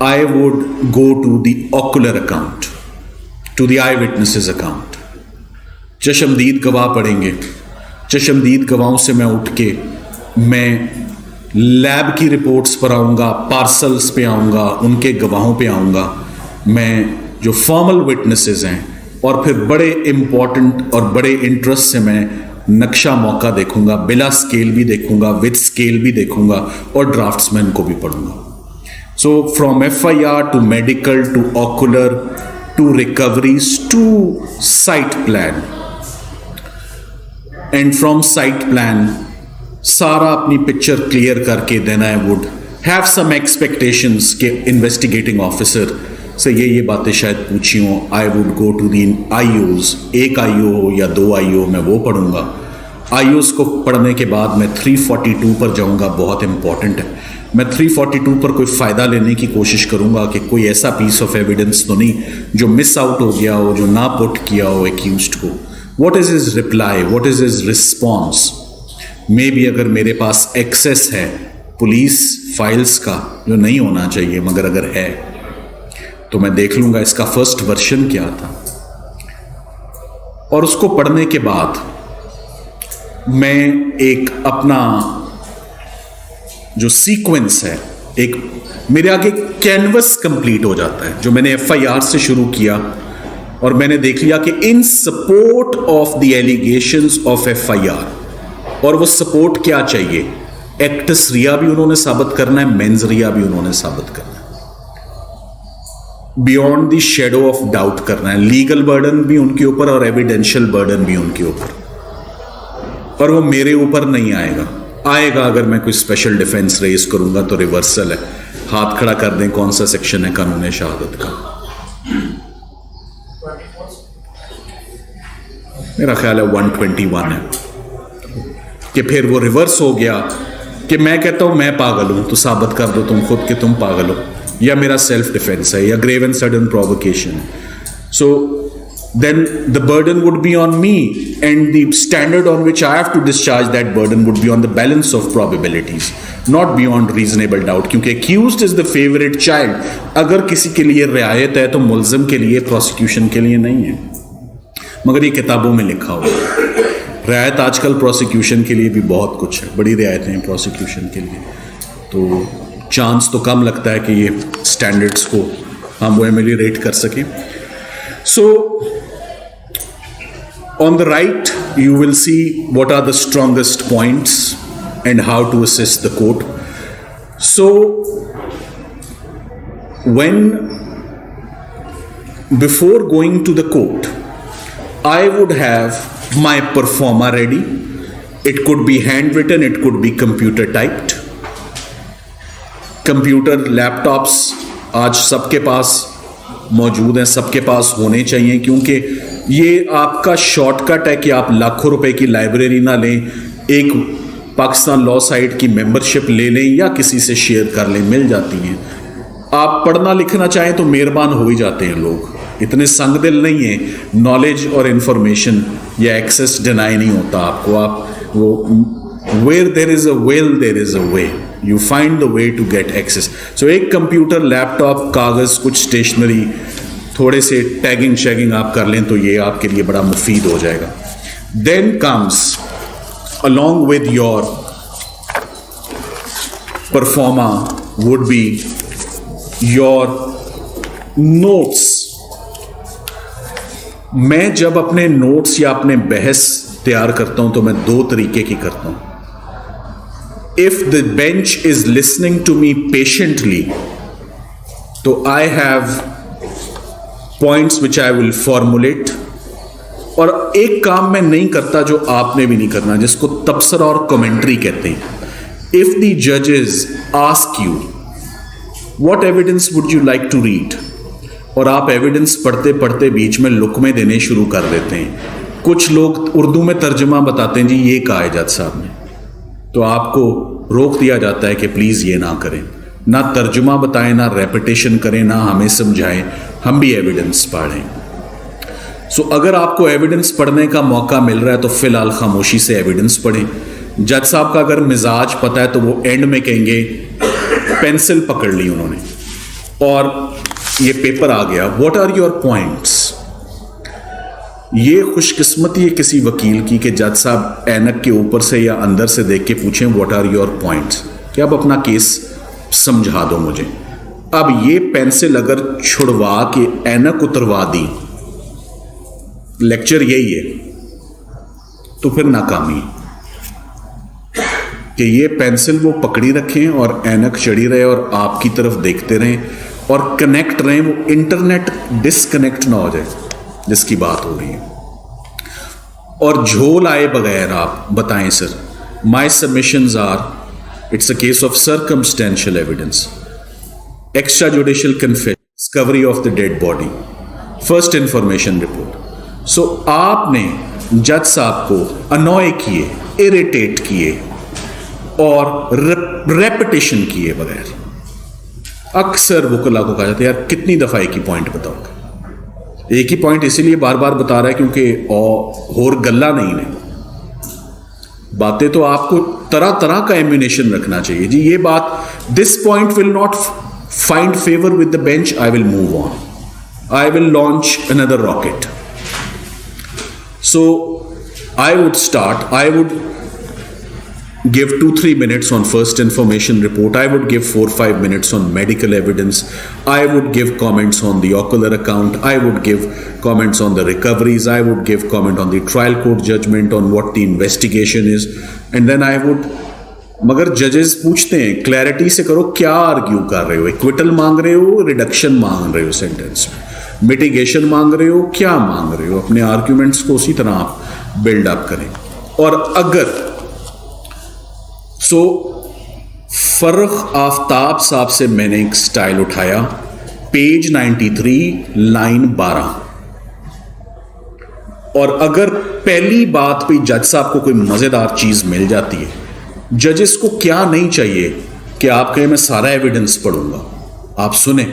I would go to the ocular account, to the eyewitnesses account. चशमदीद गवाह पढ़ेंगे. चशमदीद गवाहों से मैं उठ के मैं lab की reports पर आऊँगा, पार्सल्स पे आऊँगा, उनके गवाहों पे आऊँगा, मैं जो फॉर्मल विटनेसेस हैं, और फिर बड़े इम्पॉर्टेंट और बड़े इंटरेस्ट से मैं नक्शा मौका देखूँगा, बिला स्केल भी देखूँगा, विद स्केल भी देखूँगा, और ड्राफ्ट्समैन को भी पढ़ूँगा. So from FIR to medical to ocular to recoveries to site plan, and from site plan सारा अपनी पिक्चर क्लियर करके then I would have some expectations कि investigating officer से ये बातें शायद पूछी हों. I would go to the IOs, एक IO हो या 2 IO, मैं वो पढ़ूंगा. IOs को पढ़ने के बाद मैं 342 पर जाऊंगा, बहुत इंपॉर्टेंट है. मैं 342 पर कोई फ़ायदा लेने की कोशिश करूंगा कि कोई ऐसा पीस ऑफ एविडेंस तो नहीं जो मिस आउट हो गया हो, जो ना पुट किया हो एक्यूज्ड को. What is his reply, what is his response. May be अगर मेरे पास एक्सेस है पुलिस फाइल्स का, जो नहीं होना चाहिए मगर अगर है, तो मैं देख लूँगा इसका फर्स्ट वर्जन क्या था, और उसको पढ़ने के बाद मैं एक अपना जो सीक्वेंस है, एक मेरे आगे कैनवस कंप्लीट हो जाता है जो मैंने FIR से शुरू किया और मैंने देख लिया कि इन support of the allegations of FIR, और वो सपोर्ट क्या चाहिए, एक्टस रिया भी उन्होंने साबित करना है, मेंस रिया भी उन्होंने साबित करना है, beyond the shadow of doubt करना है, लीगल बर्डन भी उनके ऊपर और एविडेंशियल बर्डन भी उनके ऊपर, और वो मेरे ऊपर नहीं आएगा अगर मैं कोई स्पेशल डिफेंस रेज करूंगा तो रिवर्सल है। हाथ खड़ा कर दें, कौन सा सेक्शन है कानून शहादत का? मेरा ख्याल है 121 है। कि फिर वो रिवर्स हो गया कि मैं कहता हूं मैं पागल हूं तो साबित कर दो तुम खुद कि तुम पागल हो, या मेरा सेल्फ डिफेंस है, या grave and sudden provocation. So then the burden would be on me, and the standard on which I have to discharge that burden would be on the balance of probabilities, not beyond reasonable doubt, क्योंकि accused is the favorite child। अगर किसी के लिए रियायत है तो मुल्ज़िम के लिए, प्रोसिक्यूशन के लिए नहीं है। मगर ये किताबों में लिखा हुआ है। रियायत आजकल प्रोसिक्यूशन के लिए भी बहुत कुछ है, बड़ी रियायतें हैं प्रोसिक्यूशन के लिए, तो चांस तो कम लगता है कि ये स्टैंडर्ड्स को हम वो एमेलियोरेट कर सकें। So on the right you will see what are the strongest points and how to assist the court. So when before going to the court I would have my performa ready. It could be handwritten, it could be computer typed. Computer laptops आज सबके पास मौजूद हैं, सबके पास होने चाहिए, क्योंकि ये आपका शॉर्टकट है कि आप लाखों रुपए की लाइब्रेरी ना लें, एक पाकिस्तान लॉ साइट की मेंबरशिप ले लें या किसी से शेयर कर लें, मिल जाती हैं। आप पढ़ना लिखना चाहें तो मेहरबान हो ही जाते हैं लोग, इतने संग दिल नहीं है। नॉलेज और इंफॉर्मेशन या एक्सेस डिनाई नहीं होता आपको। आप वो where there is a will there is a way, you find the way to get access. So एक कंप्यूटर, लैपटॉप, कागज़, कुछ स्टेशनरी, थोड़े से टैगिंग शैगिंग आप कर लें तो ये आपके लिए बड़ा मुफीद हो जाएगा। Then comes along with your performa would be your notes। मैं जब अपने नोट्स या अपने बहस तैयार करता हूं तो मैं दो तरीके की करता हूं। If the bench is listening to me patiently तो I have points which I will formulate. और एक काम मैं नहीं करता जो आपने भी नहीं करना, जिसको तबसरा और कमेंट्री कहते हैं। इफ द जजेस ask you what evidence would you like to read, और आप एविडेंस पढ़ते पढ़ते बीच में लुकमे देने शुरू कर देते हैं। कुछ लोग उर्दू में तर्जुमा बताते हैं, जी ये कहा है जज साहब ने, तो आपको रोक दिया जाता है कि प्लीज़ ये ना करें, ना तर्जुमा बताएं, ना रेपिटेशन करें, ना हमें समझाएं, हम भी एविडेंस पढ़ें। सो अगर आपको एविडेंस पढ़ने का मौका मिल रहा है तो फिलहाल खामोशी से एविडेंस पढ़ें। जज साहब का अगर मिजाज पता है तो वो एंड में कहेंगे पेंसिल पकड़ ली उन्होंने और ये पेपर आ गया, व्हाट आर योर पॉइंट्स। ये खुशकिस्मती है किसी वकील की कि जज साहब ऐनक के ऊपर से या अंदर से देख के पूछें व्हाट आर योर पॉइंट्स, कि अब अपना केस समझा दो मुझे। अब ये पेंसिल अगर छुड़वा के ऐनक उतरवा दी, लेक्चर यही है, तो फिर नाकामी कि ये पेंसिल वो पकड़ी रखें और ऐनक चढ़ी रहे और आपकी तरफ देखते रहें और कनेक्ट रहें, वो इंटरनेट डिसकनेक्ट ना हो जाए जिसकी बात हो रही है। और झोल आए बगैर आप बताएं sir my submissions are, it's a case of circumstantial evidence, extra judicial confession, discovery of the dead body, first information report. So आपने जज साहब को अनॉय किए, इरिटेट किए और रेपिटेशन किए बगैर। अक्सर वकीला को कहा जाता है यार कितनी दफा एक ही पॉइंट बताओगे, एक ही पॉइंट इसीलिए बार बार बता रहा है क्योंकि और गल्ला नहीं ने बातें, तो आपको तरह तरह का एम्यूनेशन रखना चाहिए। जी ये बात, this point will not find favour with the bench, I will move on, I will launch another rocket. So I would start, I would give 2-3 minutes on first information report. I would give 4-5 minutes on medical evidence. I would give comments on the ocular account. I would give comments on the recoveries. I would give comment on the trial court judgment, on what the investigation is, and then I would. मगर जजेस पूछते हैं clarity से करो, क्या argue कर रहे हो, एक्विटल मांग रहे हो, रिडक्शन मांग रहे हो, सेंटेंस में मिटिगेशन मांग रहे हो, क्या मांग रहे हो, अपने आर्ग्यूमेंट्स को उसी तरह आप बिल्ड अप करें. और अगर फर्रुख आफ्ताब साहब से मैंने एक स्टाइल उठाया, पेज 93 लाइन 12, और अगर पहली बात पे जज साहब को कोई मजेदार चीज मिल जाती है, जजेस को क्या नहीं चाहिए कि आप कहें मैं सारा एविडेंस पढ़ूंगा, आप सुने.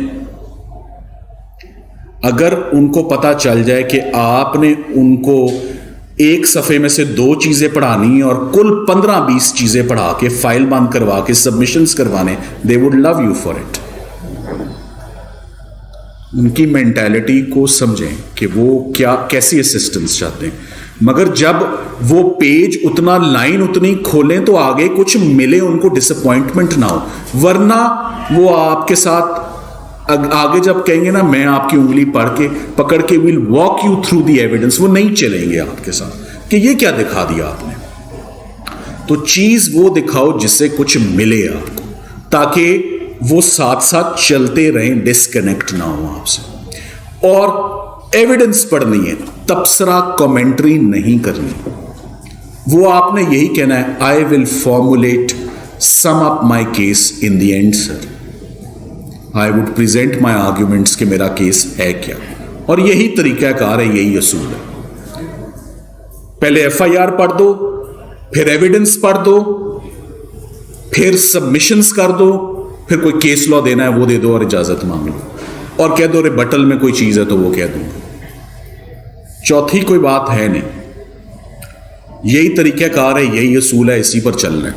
अगर उनको पता चल जाए कि आपने उनको एक सफ़े में से 2 चीज़ें पढ़ानी और कुल 15-20 चीज़ें पढ़ा के फाइल बंद करवा के सबमिशंस करवाने, they would love you for it. उनकी मेंटालिटी को समझें कि वो क्या कैसी असिस्टेंस चाहते हैं. मगर जब वो पेज उतना, लाइन उतनी खोलें तो आगे कुछ मिले, उनको डिसअपॉइंटमेंट ना हो. वरना वो आपके साथ आगे जब कहेंगे ना मैं आपकी उंगली पकड़ के will walk you through the evidence, वो नहीं चलेंगे आपके साथ कि ये क्या दिखा दिया आपने. तो चीज वो दिखाओ जिससे कुछ मिले आपको, ताकि वो साथ साथ चलते रहें, डिस्कनेक्ट ना हो आपसे. और एविडेंस पढ़नी है, तबसरा कमेंट्री नहीं करनी. वो आपने यही कहना है, आई will formulate some up my case in the end sir. I would present my arguments कि मेरा केस है क्या. और यही तरीकाकार है, यही असूल है. पहले FIR पढ़ दो, फिर एविडेंस पढ़ दो, फिर सबमिशंस कर दो, फिर कोई केस लॉ देना है वो दे दो और इजाजत मांग लो, और कह दो रिबटल में कोई चीज है तो वो कह दो. चौथी कोई बात है नहीं. यही तरीकाकार है, यही असूल है, इसी पर चलना है.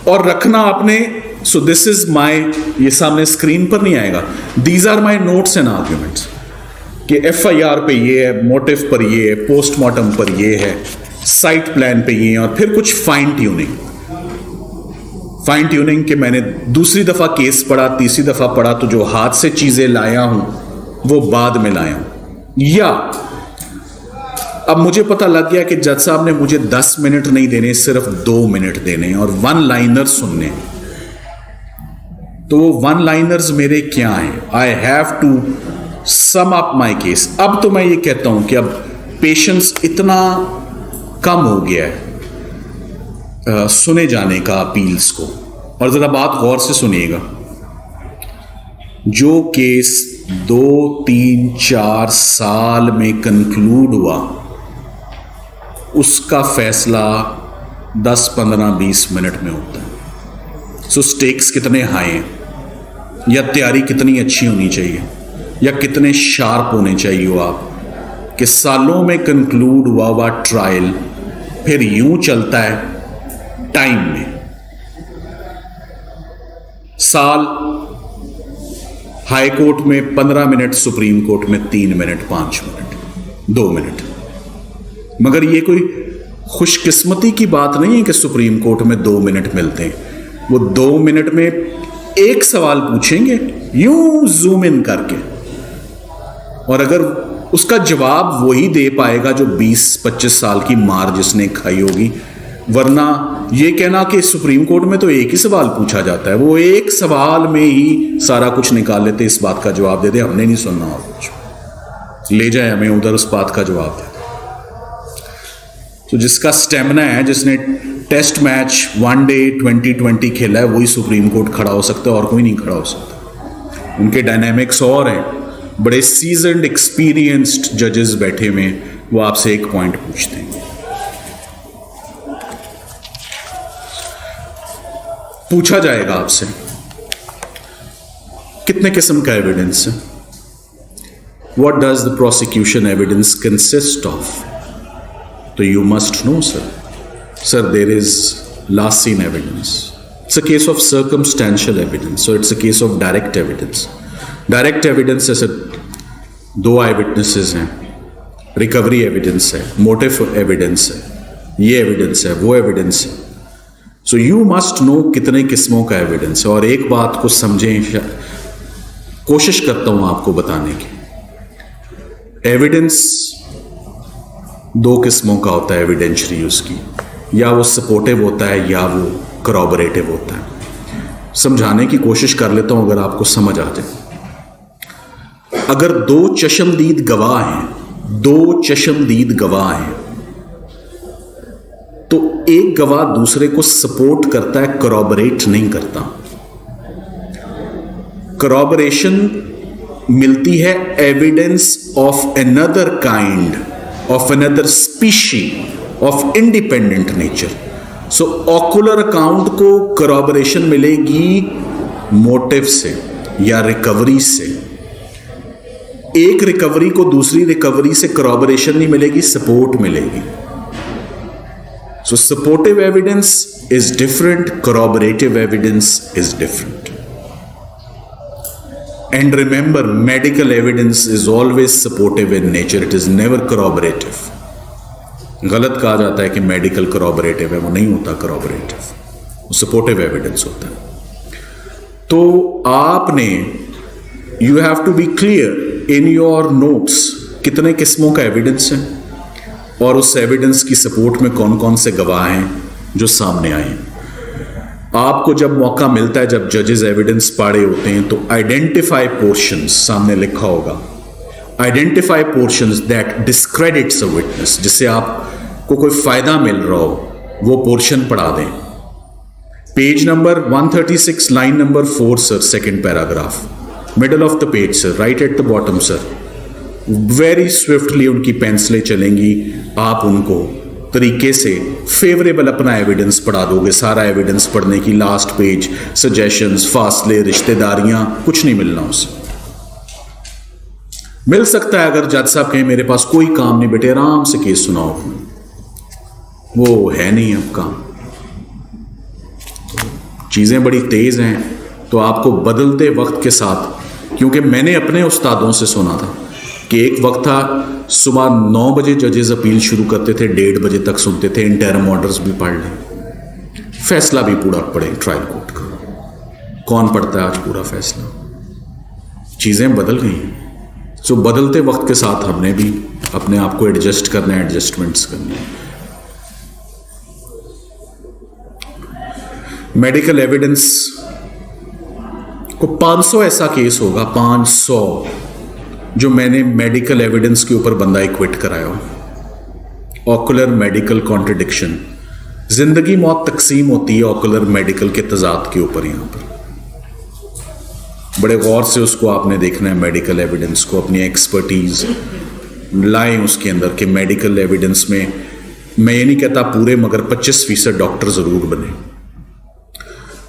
और रखना आपने. सो दिस इज माई, ये सामने स्क्रीन पर नहीं आएगा, these are my notes and arguments कि FIR पे ये है, मोटिव पर ये है, पोस्टमार्टम पर ये है, साइट प्लान पे ये है, और फिर कुछ फाइन ट्यूनिंग कि मैंने दूसरी दफा केस पढ़ा, तीसरी दफा पढ़ा, तो जो हाथ से चीजें लाया हूं वो बाद में लाया हूं. या अब मुझे पता लग गया कि जज साहब ने मुझे 10 मिनट नहीं देने, सिर्फ 2 मिनट देने और 1 लाइनर सुनने. तो वो 1 लाइनर्स मेरे क्या हैं? I have to sum up my case. अब तो मैं ये कहता हूं कि अब पेशेंस इतना कम हो गया है सुने जाने का अपील्स को. और जरा बात गौर से सुनिएगा. जो केस 2, 3, 4 साल में कंक्लूड हुआ, उसका फैसला 10, 15, 20 मिनट में होता है. सो स्टेक्स कितने हाई हैं, या तैयारी कितनी अच्छी होनी चाहिए, या कितने शार्प होने चाहिए हो आप कि सालों में कंक्लूड हुआ ट्रायल फिर यूं चलता है टाइम में. साल हाई कोर्ट में 15 मिनट, सुप्रीम कोर्ट में 3 मिनट, 5 मिनट, 2 मिनट. मगर ये कोई खुशकिस्मती की बात नहीं है कि सुप्रीम कोर्ट में 2 मिनट मिलते हैं. वो 2 मिनट में एक सवाल पूछेंगे यूं जूम इन करके, और अगर उसका जवाब वही दे पाएगा जो 20-25 साल की मार जिसने खाई होगी. वरना ये कहना कि सुप्रीम कोर्ट में तो एक ही सवाल पूछा जाता है, वो एक सवाल में ही सारा कुछ निकाल लेते, इस बात का जवाब दे दे, हमने नहीं सुनना और कुछ, ले जाए हमें उधर, उस बात का जवाब दे. तो जिसका स्टेमिना है, जिसने टेस्ट मैच 1 डे 2020 खेला है, वही सुप्रीम कोर्ट खड़ा हो सकता है, और कोई नहीं खड़ा हो सकता. उनके डायनेमिक्स और हैं, बड़े सीजन्ड एक्सपीरियंस्ड जजेस बैठे हुए, वो आपसे एक पॉइंट पूछते हैं. पूछा जाएगा आपसे कितने किस्म का एविडेंस है, what does the prosecution evidence consist of. तो you must know sir, there is last seen evidence. It's a case of circumstantial evidence, so it's a case of direct evidence. Direct evidence जैसे 2 आई witnesses हैं, recovery evidence है, motive evidence है, ये evidence है, वो evidence है। So you must no कितने किस्मों का एविडेंस है। और एक बात को समझें, कोशिश करता हूं आपको बताने की। एविडेंस दो किस्मों का होता है एविडेंशियरी उसकी, या वो सपोर्टिव होता है या वो करॉबरेटिव होता है। समझाने की कोशिश कर लेता हूं अगर आपको समझ आ जाए। अगर दो चश्मदीद गवाह हैं, तो एक गवाह दूसरे को सपोर्ट करता है, करॉबरेट नहीं करता। करॉबरेशन मिलती है evidence of another kind, of another species, of independent nature. So ocular account को करॉबरेशन मिलेगी मोटिव से या रिकवरी से। एक रिकवरी को दूसरी रिकवरी से करॉबरेशन नहीं मिलेगी, सपोर्ट मिलेगी। So supportive evidence is different, corroborative evidence is different. And remember, medical evidence is always supportive in nature, it is never corroborative. गलत कहा जाता है कि मेडिकल corroborative है, वो नहीं होता corroborative, वो सपोर्टिव एविडेंस होता है। तो आपने you have to be clear in your notes कितने किस्मों का एविडेंस है और उस एविडेंस की सपोर्ट में कौन कौन से गवाह हैं जो सामने आए हैं। आपको जब मौका मिलता है, जब जजेस एविडेंस पढ़े होते हैं, तो आइडेंटिफाई पोर्शंस सामने लिखा होगा, identify portions that discredits a witness, जिससे आपको कोई फायदा मिल रहा हो, वो पोर्शन पढ़ा दें। Page number 136, line number 4 sir, second paragraph, middle of the page sir, right at the bottom sir. Very swiftly उनकी पेंसिलें चलेंगी, आप उनको तरीके से फेवरेबल अपना एविडेंस पढ़ा दोगे। सारा एविडेंस पढ़ने की, लास्ट पेज, सजेशंस, फासले, रिश्तेदारियां, कुछ नहीं मिलना उसे। मिल सकता है अगर जज साहब कहें मेरे पास कोई काम नहीं बेटे, आराम से केस सुनाओ, वो है नहीं अब काम। चीजें बड़ी तेज हैं, तो आपको बदलते वक्त के साथ, क्योंकि मैंने अपने उस्तादों से सुना था कि एक वक्त था सुबह 9 बजे जजेस अपील शुरू करते थे, 1:30 बजे तक सुनते थे, इंटरम ऑर्डर्स भी पढ़ लें, फैसला भी पूरा पढ़े ट्रायल कोर्ट का। कौन पढ़ता है आज पूरा फैसला? चीजें बदल गई हैं। सो बदलते वक्त के साथ हमने भी अपने आप को एडजस्ट करना है, एडजस्टमेंट्स करनी है। मेडिकल एविडेंस को 500 ऐसा केस होगा, 500 जो मैंने मेडिकल एविडेंस के ऊपर बंदा इक्विट कराया हो। ऑकुलर मेडिकल कॉन्ट्रडिक्शन, जिंदगी मौत तकसीम होती है ऑकुलर मेडिकल के तजाद के ऊपर। यहां पर बड़े गौर से उसको आपने देखना है, मेडिकल एविडेंस को, अपनी एक्सपर्टीज लाएं उसके अंदर। कि मेडिकल एविडेंस में मैं ये नहीं कहता पूरे, मगर 25% डॉक्टर जरूर बने।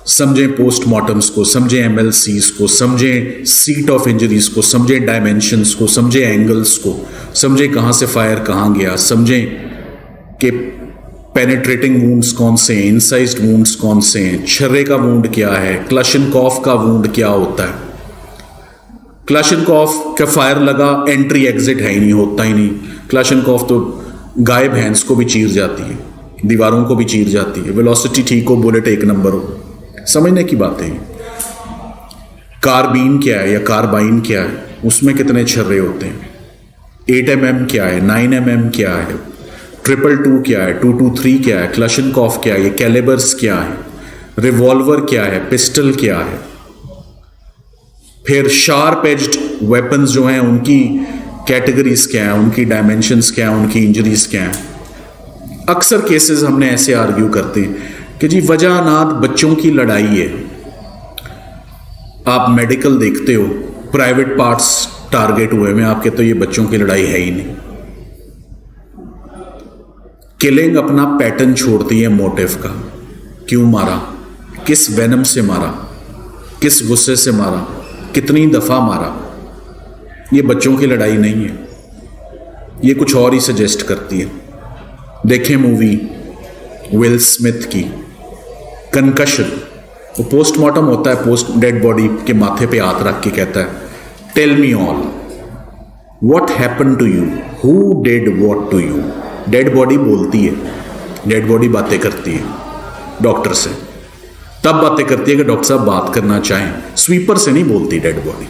समझें पोस्टमार्टम्स को, समझें MLCs को, समझें सीट ऑफ इंजरीज को, समझें डायमेंशंस को, समझें एंगल्स को, समझें कहां से फायर कहां गया, समझें कि पेनेट्रेटिंग वुंड्स कौन से हैं, इंसाइज्ड वुंड्स कौन से हैं, छर्रे का वुंड क्या है, क्लशनकॉफ का वुंड क्या होता है। क्लशनकॉफ का फायर लगा, एंट्री एग्जिट है ही नहीं, होता ही नहीं। क्लशनकॉफ तो गाय भैंस को भी चीर जाती है, दीवारों को भी चीर जाती है। वेलोसिटी ठीक हो, बुलेट 1 नंबर हो, समझने की बात है। कार्बीन क्या है या कार्बाइन क्या है, उसमें कितने छर्रे होते हैं। 8 mm क्या है, 9 mm क्या है, 222 क्या है, 223 क्या है, क्लशनकॉफ क्या है, ये कैलिबर्स क्या है, रिवॉल्वर क्या है, पिस्टल क्या है। फिर शार्प एज्ड वेपन्स जो हैं उनकी कैटेगरीज क्या है, उनकी डायमेंशंस क्या है, उनकी इंजरीज क्या है। अक्सर केसेस हमने ऐसे आर्ग्यू करते हैं कि जी वजह नात बच्चों की लड़ाई है। आप मेडिकल देखते हो, प्राइवेट पार्ट्स टारगेट हुए में, आपके तो ये बच्चों की लड़ाई है ही नहीं। किलिंग अपना पैटर्न छोड़ती है मोटिव का, क्यों मारा, किस वेनम से मारा, किस गुस्से से मारा, कितनी दफा मारा। ये बच्चों की लड़ाई नहीं है, ये कुछ और ही सजेस्ट करती है। देखें मूवी विल स्मिथ की कंकशन, वो पोस्टमार्टम होता है, पोस्ट डेड बॉडी के माथे पे हाथ रख के कहता है tell me all what happened to you, who did what to you. Dead body बोलती है डेड बॉडी बातें करती है डॉक्टर से, तब बातें करती है कि डॉक्टर साहब बात करना चाहें। स्वीपर से नहीं बोलती डेड बॉडी।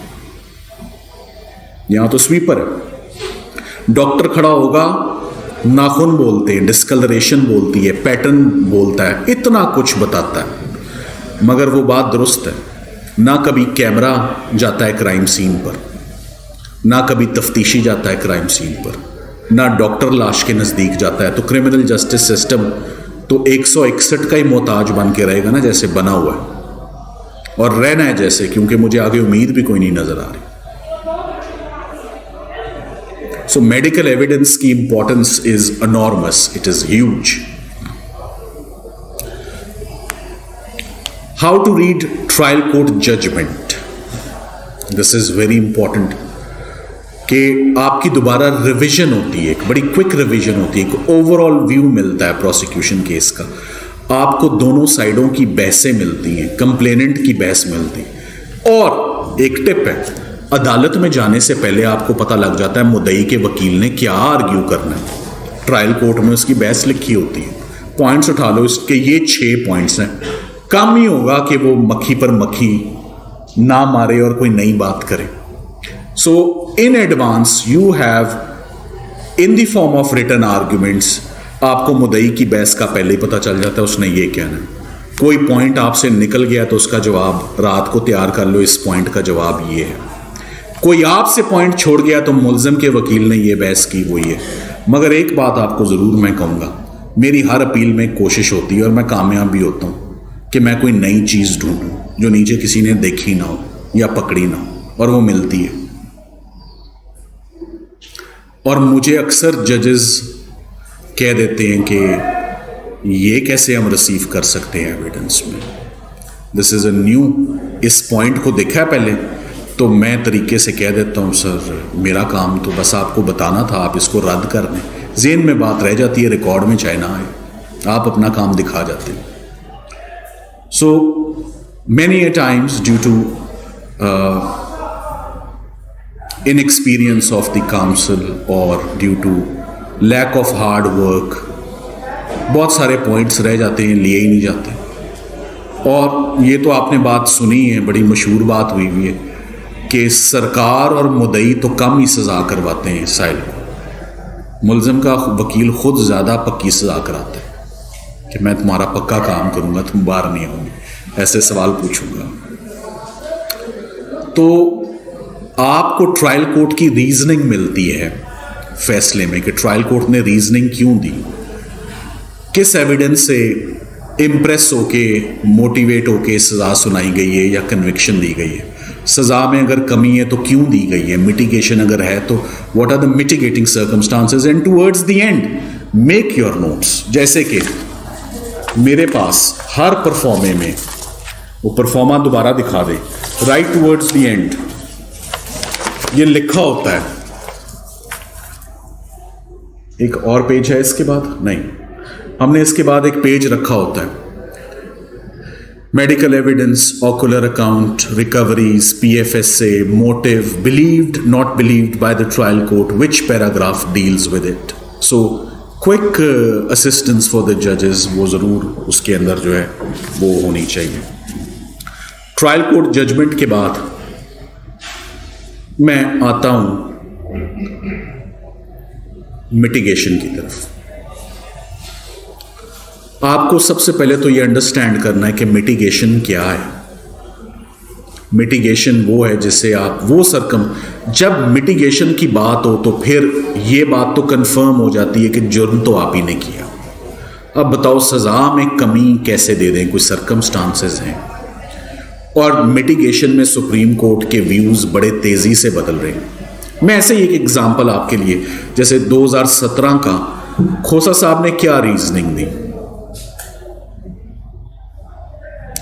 यहां तो स्वीपर है, डॉक्टर खड़ा होगा, नाखून बोलते हैं, डिस्कलरेशन बोलती है, पैटर्न बोलता है, इतना कुछ बताता है, मगर वो बात दुरुस्त है। ना कभी कैमरा जाता है क्राइम सीन पर, ना कभी तफ्तीशी जाता है क्राइम सीन पर, ना डॉक्टर लाश के नज़दीक जाता है। तो क्रिमिनल जस्टिस सिस्टम तो 161 का ही मोहताज बन के रहेगा ना, जैसे बना हुआ है, और रहना है जैसे, क्योंकि मुझे आगे उम्मीद भी कोई नहीं नजर आ रही। सो मेडिकल एविडेंस की importance is enormous, it is huge. How to read trial court judgment, this is very important, कि आपकी दोबारा रिवीजन होती है, एक बड़ी क्विक रिवीजन होती है, एक ओवरऑल व्यू मिलता है प्रोसिक्यूशन केस का, आपको दोनों साइडों की बहसें मिलती हैं, कंप्लेनेंट की बहस मिलती है। और एक टिप है, अदालत में जाने से पहले आपको पता लग जाता है मुद्दई के वकील ने क्या आर्ग्यू करना है। ट्रायल कोर्ट में उसकी बहस लिखी होती है, पॉइंट्स उठा लो इसके, ये 6 पॉइंट्स हैं। कम ही होगा कि वो मक्खी पर मक्खी ना मारे और कोई नई बात करे। So in advance you have in the form of written arguments, आपको मुद्दई की बहस का पहले ही पता चल जाता है उसने ये कहना है। कोई पॉइंट आपसे निकल गया तो उसका जवाब रात को तैयार कर लो, इस पॉइंट का जवाब ये है। कोई आपसे पॉइंट छोड़ गया तो मुल्जिम के वकील ने ये बहस की, वो ये। मगर एक बात आपको ज़रूर मैं कहूँगा, मेरी हर अपील में कोशिश होती है और मैं कामयाब भी होता हूँ कि मैं कोई नई चीज़ ढूंढूं जो नीचे किसी ने देखी ना हो या पकड़ी ना हो, और वो मिलती है। और मुझे अक्सर जजेस कह देते हैं कि ये कैसे हम रिसीव कर सकते हैं एविडेंस में, दिस इज़ अ न्यू, इस पॉइंट को देखा है पहले, तो मैं तरीके से कह देता हूँ सर मेरा काम तो बस आपको बताना था, आप इसको रद्द कर दें। ज़हन में बात रह जाती है, रिकॉर्ड में चाहे ना आए, आप अपना काम दिखा जाते हैं। So many a times due to inexperience of the counsel or due to lack of hard work, बहुत सारे पॉइंट्स रह जाते हैं, लिए ही नहीं जाते। और ये तो आपने बात सुनी है, बड़ी मशहूर बात हुई है कि सरकार और मुद्दई तो कम ही सज़ा करवाते हैं साइल को, मुल्ज़िम का वकील खुद ज़्यादा पक्की सज़ा कराता है कि मैं तुम्हारा पक्का काम करूँगा, तुम बाहर नहीं होंगे, ऐसे सवाल पूछूंगा। तो आपको ट्रायल कोर्ट की रीजनिंग मिलती है फैसले में कि ट्रायल कोर्ट ने रीजनिंग क्यों दी, किस एविडेंस से इम्प्रेस होके, मोटिवेट होके सज़ा सुनाई गई है या कन्विक्शन दी गई है। सज़ा में अगर कमी है तो क्यों दी गई है, मिटिगेशन अगर है तो what are the mitigating circumstances, and towards the end make your notes. जैसे कि मेरे पास हर परफॉर्मे में, वो परफॉर्मा दोबारा दिखा दे, राइट टुवर्ड्स द एंड ये लिखा होता है। एक और पेज है इसके बाद, नहीं, हमने इसके बाद एक पेज रखा होता है, medical evidence, ocular account, recoveries, PFSA, motive, believed not believed bye the trial court, which paragraph deals with it. So quick assistance for the जजेस वो ज़रूर उसके अंदर जो है वो होनी चाहिए। ट्रायल कोर्ट जजमेंट के बाद मैं आता हूं मिटिगेशन की तरफ। आपको सबसे पहले तो ये अंडरस्टैंड करना है कि मिटिगेशन क्या है। मिटिगेशन वो है जिसे आप जब मिटिगेशन की बात हो तो फिर ये बात तो कंफर्म हो जाती है कि जुर्म तो आप ही ने किया। अब बताओ सजा में कमी कैसे दे दें, कुछ सर्कमस्टांसेस हैं। और मिटिगेशन में सुप्रीम कोर्ट के व्यूज बड़े तेजी से बदल रहे हैं। मैं ऐसे ही एक एग्जांपल आपके लिए, जैसे 2017 का खोसा साहब ने क्या रीजनिंग दी,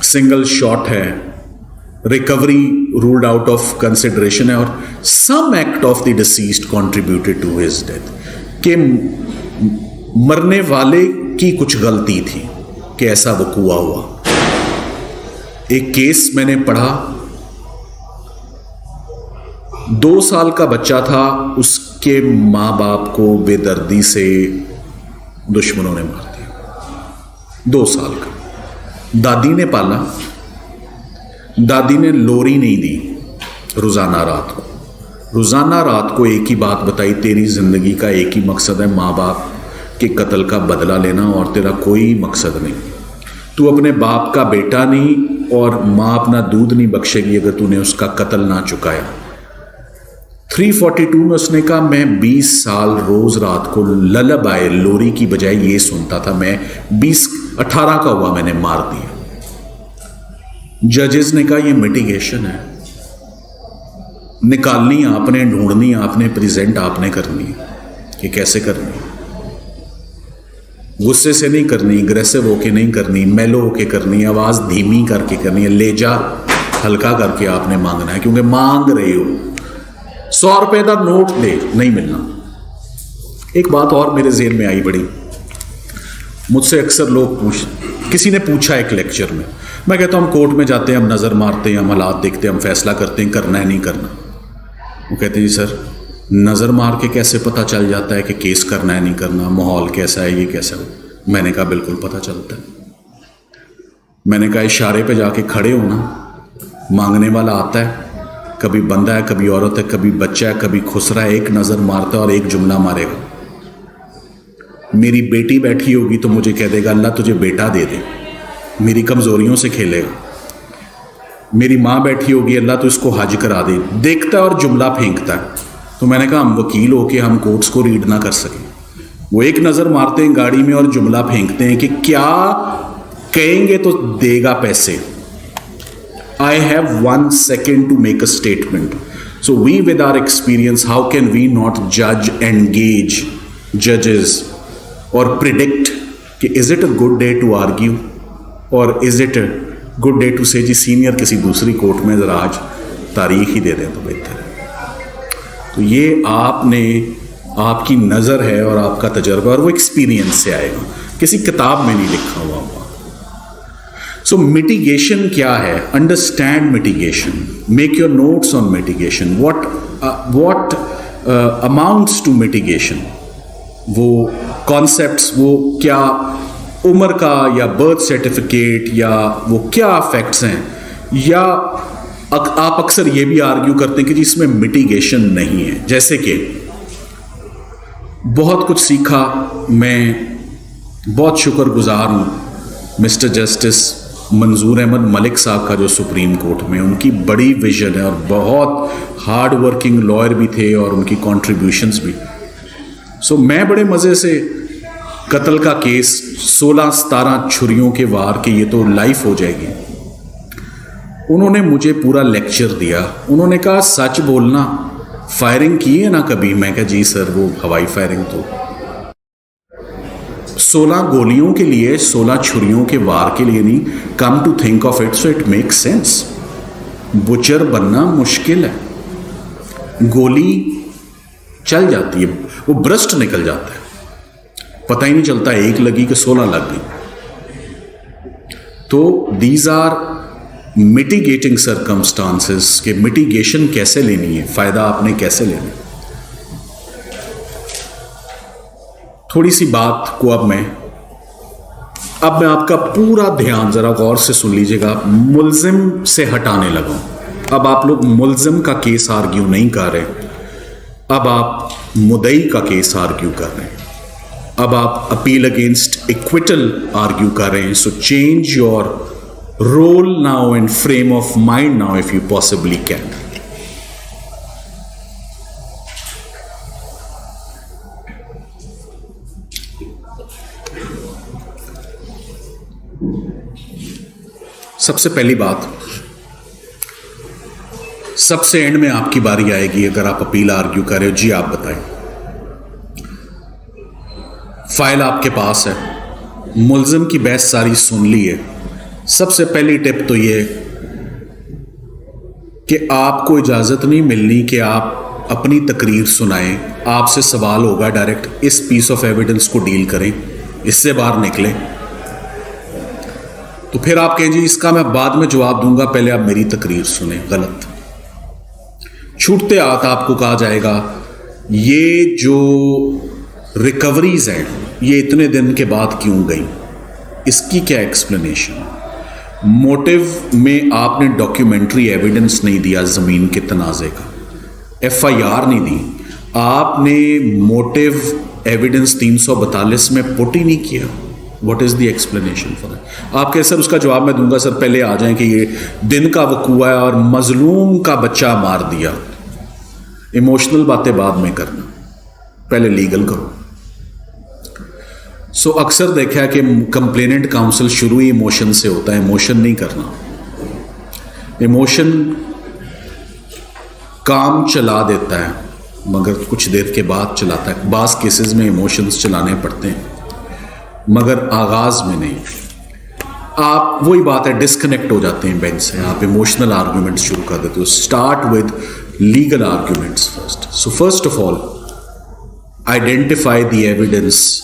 सिंगल शॉट है, recovery ruled out of consideration है, और some act of the deceased contributed to his death, कि मरने वाले की कुछ गलती थी कि ऐसा वकूआ हुआ। एक केस मैंने पढ़ा, 2 साल का बच्चा था, उसके माँ बाप को बेदर्दी से दुश्मनों ने मार दिया। 2 साल का। दादी ने पाला, दादी ने लोरी नहीं दी रोज़ाना रात को। रोज़ाना रात को एक ही बात बताई, तेरी ज़िंदगी का एक ही मकसद है, माँ बाप के कत्ल का बदला लेना, और तेरा कोई मकसद नहीं। तू अपने बाप का बेटा नहीं और माँ अपना दूध नहीं बख्शेगी अगर तूने उसका कत्ल ना चुकाया। 342 में उसने कहा, मैं 20 साल रोज़ रात को ललबाए लोरी की बजाय ये सुनता था। मैं 18 का हुआ, मैंने मार दिया। जजेस ने कहा, ये मिटिगेशन है, निकालनी आपने, ढूंढनी आपने, प्रेजेंट आपने करनी है। ये कैसे करनी है? गुस्से से नहीं करनी, अग्रेसिव होके नहीं करनी, मेलो होके करनी, आवाज़ धीमी करके करनी है, लेजा हल्का करके आपने मांगना है, क्योंकि मांग रहे हो। 100 रुपए का नोट दे, नहीं मिलना। एक बात और मेरे ज़हन में आई बड़ी, मुझसे अक्सर लोग किसी ने पूछा एक लेक्चर में, मैं कहता हूँ हम कोर्ट में जाते हैं, हम नज़र मारते हैं, हम हालात देखते हैं, हम फैसला करते हैं, करना है नहीं करना। वो कहते हैं, जी सर नज़र मार के कैसे पता चल जाता है कि केस करना है नहीं करना, माहौल कैसा है, ये कैसा है? मैंने कहा बिल्कुल पता चलता है। मैंने कहा इशारे पे जाके खड़े हो ना, मांगने वाला आता है, कभी बंदा है, कभी औरत है, कभी बच्चा है, कभी खुसरा है, एक नज़र मारता है और एक जुमला मारेगा। मेरी बेटी बैठी होगी तो मुझे कह देगा अल्लाह तुझे बेटा दे दे, मेरी कमज़ोरियों से खेलेगा। मेरी माँ बैठी होगी, अल्लाह तो इसको हज करा दे, देखता है और जुमला फेंकता है। तो मैंने कहा हम वकील होके हम कोर्ट्स को रीड ना कर सकें। वो एक नज़र मारते हैं गाड़ी में और जुमला फेंकते हैं कि क्या कहेंगे तो देगा पैसे। I have 1 second to make a statement. So we with our experience, how can we not judge and gauge judges or predict कि is it a good day to argue or is it a good day to say जी senior किसी दूसरी court में ज़रा आज तारीख ही दे दें तो बेहतर है। तो ये आपने, आपकी नज़र है और आपका तजर्बा और वो एक्सपीरियंस से आएगा, किसी किताब में नहीं लिखा हुआ। सो मिटिगेशन क्या है? Understand mitigation, make your notes on mitigation, what amounts to mitigation, वो कॉन्सेप्ट्स, वो क्या उम्र का या बर्थ सर्टिफिकेट या वो क्या फैक्ट्स हैं, या आप अक्सर ये भी आर्ग्यू करते हैं कि जी इसमें मिटिगेशन नहीं है। जैसे कि बहुत कुछ सीखा, मैं बहुत शुक्रगुजार हूँ मिस्टर जस्टिस मंजूर अहमद मलिक साहब का, जो सुप्रीम कोर्ट में उनकी बड़ी विजन है और बहुत हार्ड वर्किंग लॉयर भी थे और उनकी कॉन्ट्रीब्यूशंस भी। सो मैं बड़े मज़े से कत्ल का केस 16-17 छुरियों के वार के, ये तो लाइफ हो जाएगी। उन्होंने मुझे पूरा लेक्चर दिया। उन्होंने कहा सच बोलना, फायरिंग की है ना कभी? मैं कहा जी सर वो हवाई फायरिंग तो 16 गोलियों के लिए, 16 छुरियों के वार के लिए नहीं। Come to think of it, so it make sense. Butcher बनना मुश्किल है, गोली चल जाती है, वो ब्रस्ट निकल जाता है, पता ही नहीं चलता एक लगी कि 16 लग गई। तो दीज आर मिटिगेटिंग सर्कमस्टांसेस के मिटिगेशन कैसे लेनी है, फायदा आपने कैसे लेना है। थोड़ी सी बात को अब मैं आपका पूरा ध्यान जरा गौर से सुन लीजिएगा। मुल्जिम से हटाने लगा। अब आप लोग मुल्जिम का केस आर्ग्यू नहीं कर रहे, अब आप मुदई का केस आर्ग्यू कर रहे हैं, अब आप अपील अगेंस्ट इक्विटल आर्ग्यू कर रहे हैं। So change your role now and frame of mind now if you possibly can. सबसे पहली बात, सबसे एंड में आपकी बारी आएगी अगर आप अपील आर्ग्यू कर रहे हो। जी आप बताएं, फाइल आपके पास है, मुल्जिम की बहस सारी सुन ली है। सबसे पहली टिप तो ये कि आपको इजाज़त नहीं मिलनी कि आप अपनी तकरीर सुनाएं। आपसे सवाल होगा डायरेक्ट, इस पीस ऑफ एविडेंस को डील करें, इससे बाहर निकलें। तो फिर आप कहें जी इसका मैं बाद में जवाब दूंगा, पहले आप मेरी तकरीर सुने। गलत। छूटते हाथ आपको कहा जाएगा ये जो रिकवरीज हैं ये इतने दिन के बाद क्यों गई, इसकी क्या एक्सप्लेनेशन? मोटिव में आपने डॉक्यूमेंट्री एविडेंस नहीं दिया ज़मीन के तनाज़े का, FIR नहीं दी, आपने मोटिव एविडेंस 342 में पुट ही नहीं किया। What is the explanation for that? आप कह सर उसका जवाब मैं दूंगा, सर पहले आ जाएं कि ये दिन का वकूआ है और मजलूम का बच्चा मार दिया। इमोशनल बातें बाद में करना, पहले लीगल करो। सो अक्सर देखा है कि कंप्लेनेंट काउंसिल शुरू ही इमोशन से होता है। इमोशन नहीं करना, इमोशन काम चला देता है मगर कुछ देर के बाद चलाता है। बास केसेस में इमोशंस चलाने पड़ते हैं मगर आगाज में नहीं। आप वही बात है, डिस्कनेक्ट हो जाते हैं बेंच से, आप इमोशनल आर्ग्यूमेंट्स शुरू कर देते हो। Start with legal arguments first. So first of all identify the evidence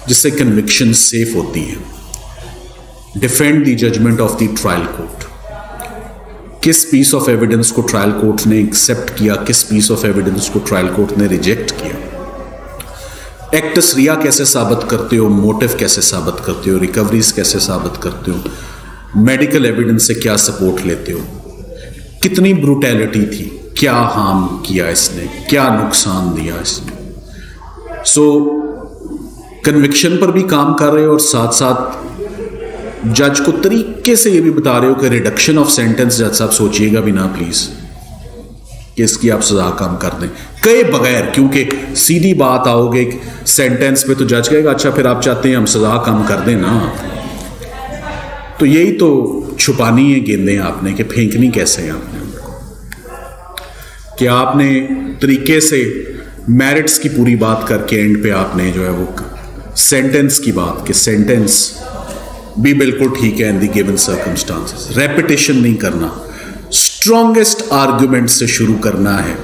जिससे कन्विक्शन सेफ होती है। Defend the judgment of the trial court. किस पीस ऑफ एविडेंस को ट्रायल कोर्ट ने एक्सेप्ट किया, किस पीस ऑफ एविडेंस को ट्रायल कोर्ट ने रिजेक्ट किया। एक्टस रिया कैसे साबित करते हो, मोटिव कैसे साबित करते हो, रिकवरीज कैसे साबित करते हो, मेडिकल एविडेंस से क्या सपोर्ट लेते हो, कितनी ब्रूटैलिटी थी, क्या हार्म किया इसने, क्या नुकसान दिया इसने। सो कन्विक्शन पर भी काम कर रहे हो और साथ साथ जज को तरीके से ये भी बता रहे हो कि रिडक्शन ऑफ सेंटेंस, जज साहब सोचिएगा भी ना प्लीज कि इसकी आप सजा कम कर दें, कहे बगैर। क्योंकि सीधी बात आओगे सेंटेंस पे तो जज कहेगा अच्छा फिर आप चाहते हैं हम सजा कम कर दें ना। तो यही तो छुपानी है गेंदें आपने कि फेंकनी कैसे है आपने, कि आपने तरीके से मेरिट्स की पूरी बात करके एंड पे आपने जो है वो सेंटेंस की बात, कि सेंटेंस भी बिल्कुल ठीक है इन दी गिवन सर्कमस्टांसेस। रेपिटेशन नहीं करना, स्ट्रॉन्गेस्ट आर्ग्यूमेंट से शुरू करना है।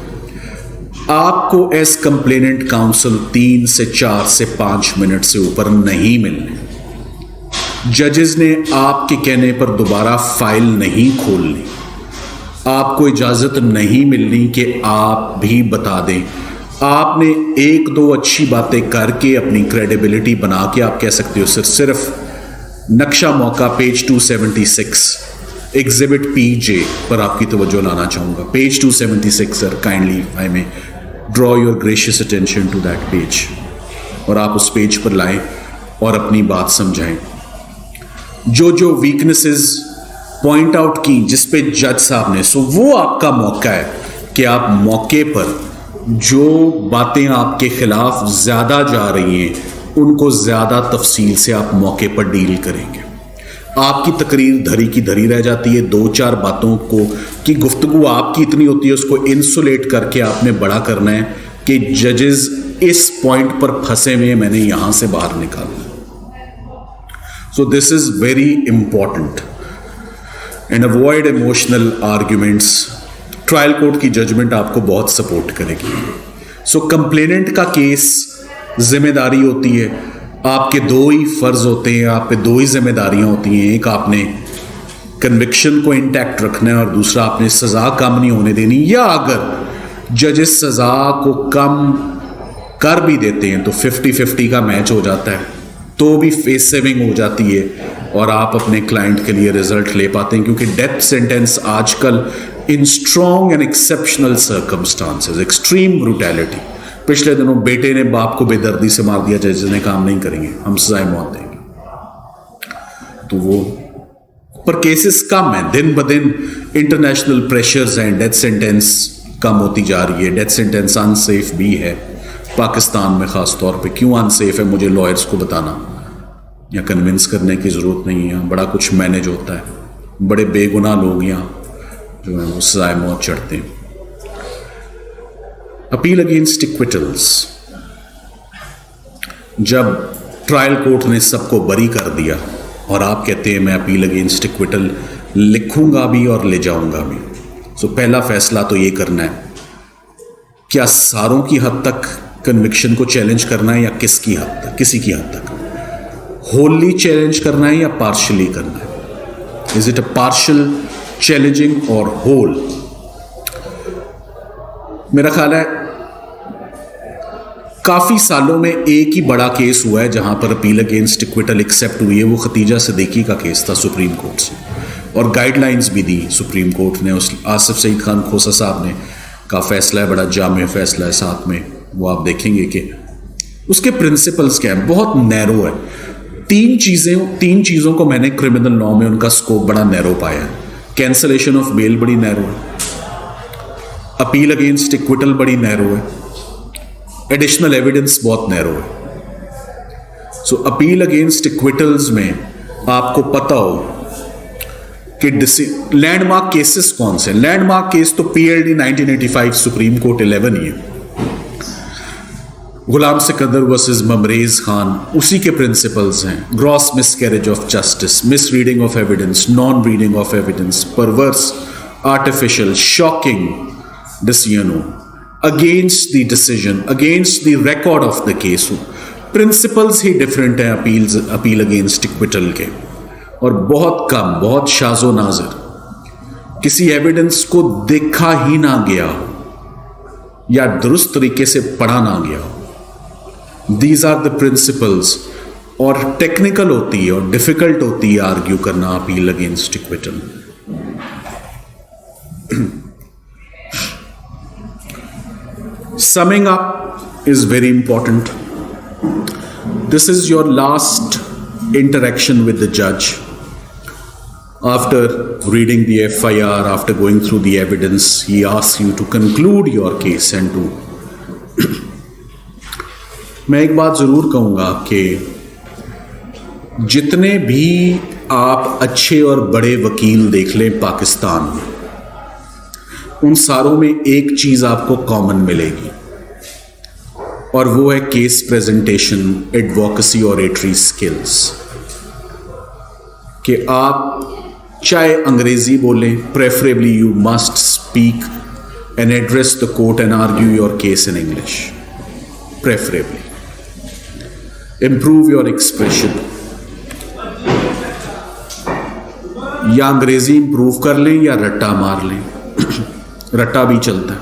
आपको एज कंप्लेनेंट काउंसिल 3 से 4 से 5 मिनट से ऊपर नहीं मिलने। जजेस ने आपके कहने पर दोबारा फाइल नहीं खोलनी, आपको इजाजत नहीं मिलनी कि आप भी बता दें। आपने 1-2 अच्छी बातें करके अपनी क्रेडिबिलिटी बना के आप कह सकते हो सर सिर्फ नक्शा मौका पेज 276 एग्जिबिट PJ पर आपकी तवज्जो लाना चाहूंगा। Page 276 sir, kindly I may draw your gracious attention to that page, और आप उस पेज पर लाएं और अपनी बात समझाएं। जो जो वीकनेसेस पॉइंट आउट की जिस पे जज साहब ने, सो वो आपका मौका है कि आप मौके पर जो बातें आपके खिलाफ ज्यादा जा रही हैं उनको ज्यादा तफसील से आप मौके पर डील करेंगे। आपकी तकरीर धरी की धरी रह जाती है, 2-4 बातों को की गुफ्तगू आपकी इतनी होती है, उसको इंसुलेट करके आपने बड़ा करना है कि जजेस इस पॉइंट पर फंसे हुए, मैंने यहां से बाहर निकालना। So this is very important and avoid emotional arguments. Trial court की जजमेंट आपको बहुत सपोर्ट करेगी। सो कंप्लेनेंट का केस जिम्मेदारी होती है, आपके 2 ही फर्ज होते हैं, आप पे 2 ही जिम्मेदारियां होती हैं। एक आपने कन्विक्शन को इंटैक्ट रखना है और दूसरा आपने सजा कम नहीं होने देनी, या अगर जजेस सजा को कम कर भी देते हैं तो 50-50 का मैच हो जाता है, तो भी फेस सेविंग हो जाती है और आप अपने क्लाइंट के लिए रिजल्ट ले पाते हैं। क्योंकि डेथ सेंटेंस आजकल इन strong and exceptional circumstances, extreme brutality, पिछले दिनों बेटे ने बाप को बेदर्दी से मार दिया, जजेस ने काम नहीं करेंगे, हम सजाए मौत देंगे। तो वो पर केसेस कम है, दिन ब दिन इंटरनेशनल प्रेशर्स हैं, डेथ सेंटेंस कम होती जा रही है। डेथ सेंटेंस अनसेफ भी है पाकिस्तान में खास तौर पे। क्यों अनसेफ है मुझे लॉयर्स को बताना या कन्विंस करने की ज़रूरत नहीं है, बड़ा कुछ मैनेज होता है। बड़े बेगुनाह लोग यहाँ जो है वो सजाए मौत चढ़ते हैं। अपील अगेंस्ट इक्विटल्स, जब ट्रायल कोर्ट ने सबको बरी कर दिया और आप कहते हैं मैं अपील अगेंस्ट इक्विटल लिखूंगा भी और ले जाऊंगा भी, तो पहला फैसला तो ये करना है क्या सारों की हद तक कन्विक्शन को चैलेंज करना है या किसकी हद तक, किसी की हद तक होली चैलेंज करना है या पार्शली करना है। Is it a partial challenging और होल? मेरा ख्याल है काफ़ी सालों में एक ही बड़ा केस हुआ है जहां पर अपील अगेंस्ट इक्विटल एक्सेप्ट हुई है, वो खतीजा सिद्दीकी का केस था सुप्रीम कोर्ट से, और गाइडलाइंस भी दी सुप्रीम कोर्ट ने। उस आसिफ सईद खान खोसा साहब ने का फैसला है, बड़ा जामे फैसला है, साथ में वो आप देखेंगे कि उसके प्रिंसिपल्स क्या हैं, बहुत नैरो है। तीन चीज़ों को मैंने क्रिमिनल लॉ में उनका स्कोप बड़ा नैरो पाया है। कैंसलेशन ऑफ बेल बड़ी नैरो है, अपील अगेंस्ट इक्विटल बड़ी नैरो है, एडिशनल एविडेंस बहुत नैरो है। सो अपील अगेंस्ट इक्विटल्स में आपको पता हो कि लैंडमार्क केसेस कौन से। लैंडमार्क केस तो पीएलडी 1985 सुप्रीम कोर्ट 11 ही है, गुलाम सिकंदर वर्सेस ममरेज खान, उसी के प्रिंसिपल्स हैं। Gross miscarriage of justice, miss reading of evidence, non reading of evidence, परवर्स, artificial, shocking decision, against the decision, against the record of the case. Principles he different हैं appeal against acquittal के, और बहुत कम, बहुत शाज़ो नाज़िर, किसी evidence को देखा ही ना गया हो या दुरुस्त तरीके से पढ़ा ना गया हो। दीज आर द प्रिंसिपल्स, और टेक्निकल होती है और डिफिकल्ट होती है आर्ग्यू करना appeal against acquittal. Summing up is very important. This is your last interaction with the judge. After reading the FIR, after going through the evidence, he asks you to conclude your case and to मैं एक बात ज़रूर कहूँगा कि जितने भी आप अच्छे और बड़े वकील देख लें पाकिस्तान में, उन सारों में एक चीज़ आपको कॉमन मिलेगी, और वो है case presentation, advocacy, oratory skills. कि आप चाहे अंग्रेजी बोलें, preferably you must speak and address the court and argue your case in English, preferably. Improve your expression. या अंग्रेजी इंप्रूव कर लें या रट्टा मार लें। रट्टा भी चलता है,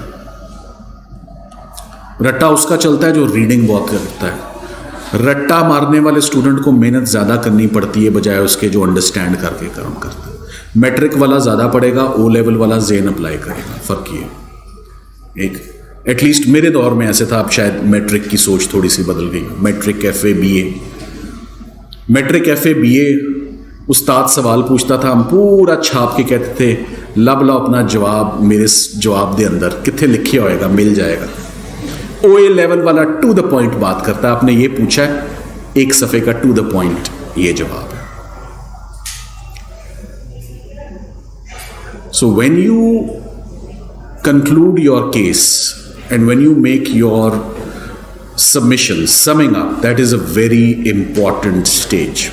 रट्टा उसका चलता है जो रीडिंग बहुत करता है। रट्टा मारने वाले स्टूडेंट को मेहनत ज़्यादा करनी पड़ती है बजाय उसके जो अंडरस्टैंड करके काम करता है। मैट्रिक वाला ज़्यादा पढ़ेगा, ओ लेवल वाला ज़ेन अप्लाई करेगा। फ़र्क ये एक, एटलीस्ट मेरे दौर में ऐसे था, अब शायद मैट्रिक की सोच थोड़ी सी बदल गई। Matric FA BA, matric FA BA उस्ताद सवाल पूछता था, हम पूरा छाप के कहते थे लब लो अपना जवाब मेरे जवाब दे अंदर कितने लिखे होएगा, मिल जाएगा। OA लेवल वाला टू द पॉइंट बात करता है, आपने ये पूछा है, एक सफ़े का टू द पॉइंट ये जवाब है। So when you conclude your case and when you make your submission, summing up, that is a very important stage.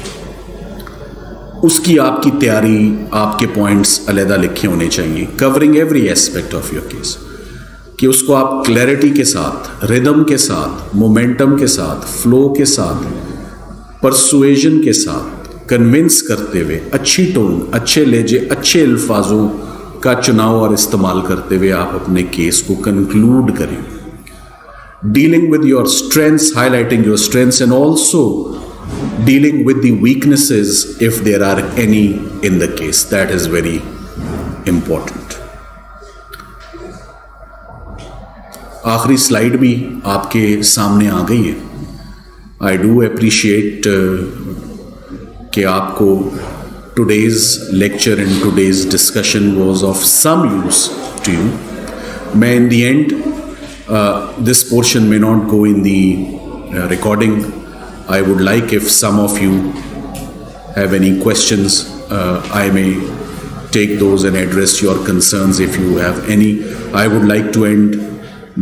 उसकी आपकी तैयारी, आपके पॉइंट्स अलहदा लिखे होने चाहिए, covering every aspect of your case, कि उसको आप क्लैरिटी के साथ, रिदम के साथ, मोमेंटम के साथ, फ्लो के साथ, परसुएजन के साथ, कन्विंस करते हुए, अच्छी टोन, अच्छे लहजे, अच्छे अल्फाजों का चुनाव और इस्तेमाल करते हुए आप अपने केस को कंक्लूड करें। Dealing with your strengths, highlighting your strengths and also dealing with the weaknesses if there are any in the case. That is very important. आखिरी स्लाइड भी आपके सामने आ गई है। I do appreciate कि आपको today's lecture and today's discussion was of some use to you. मैं in the end, this portion may not go in the recording. I would like if some of you have any questions, I may take those and address your concerns if you have any. I would like to end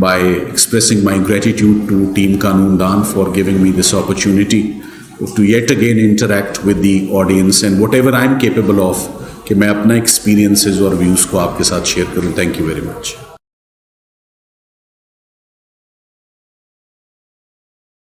by expressing my gratitude to Team Kanundan for giving me this opportunity to yet again interact with the audience and whatever I am capable of, कि मैं अपना experiences और views को आपके साथ share करूँ. Thank you very much.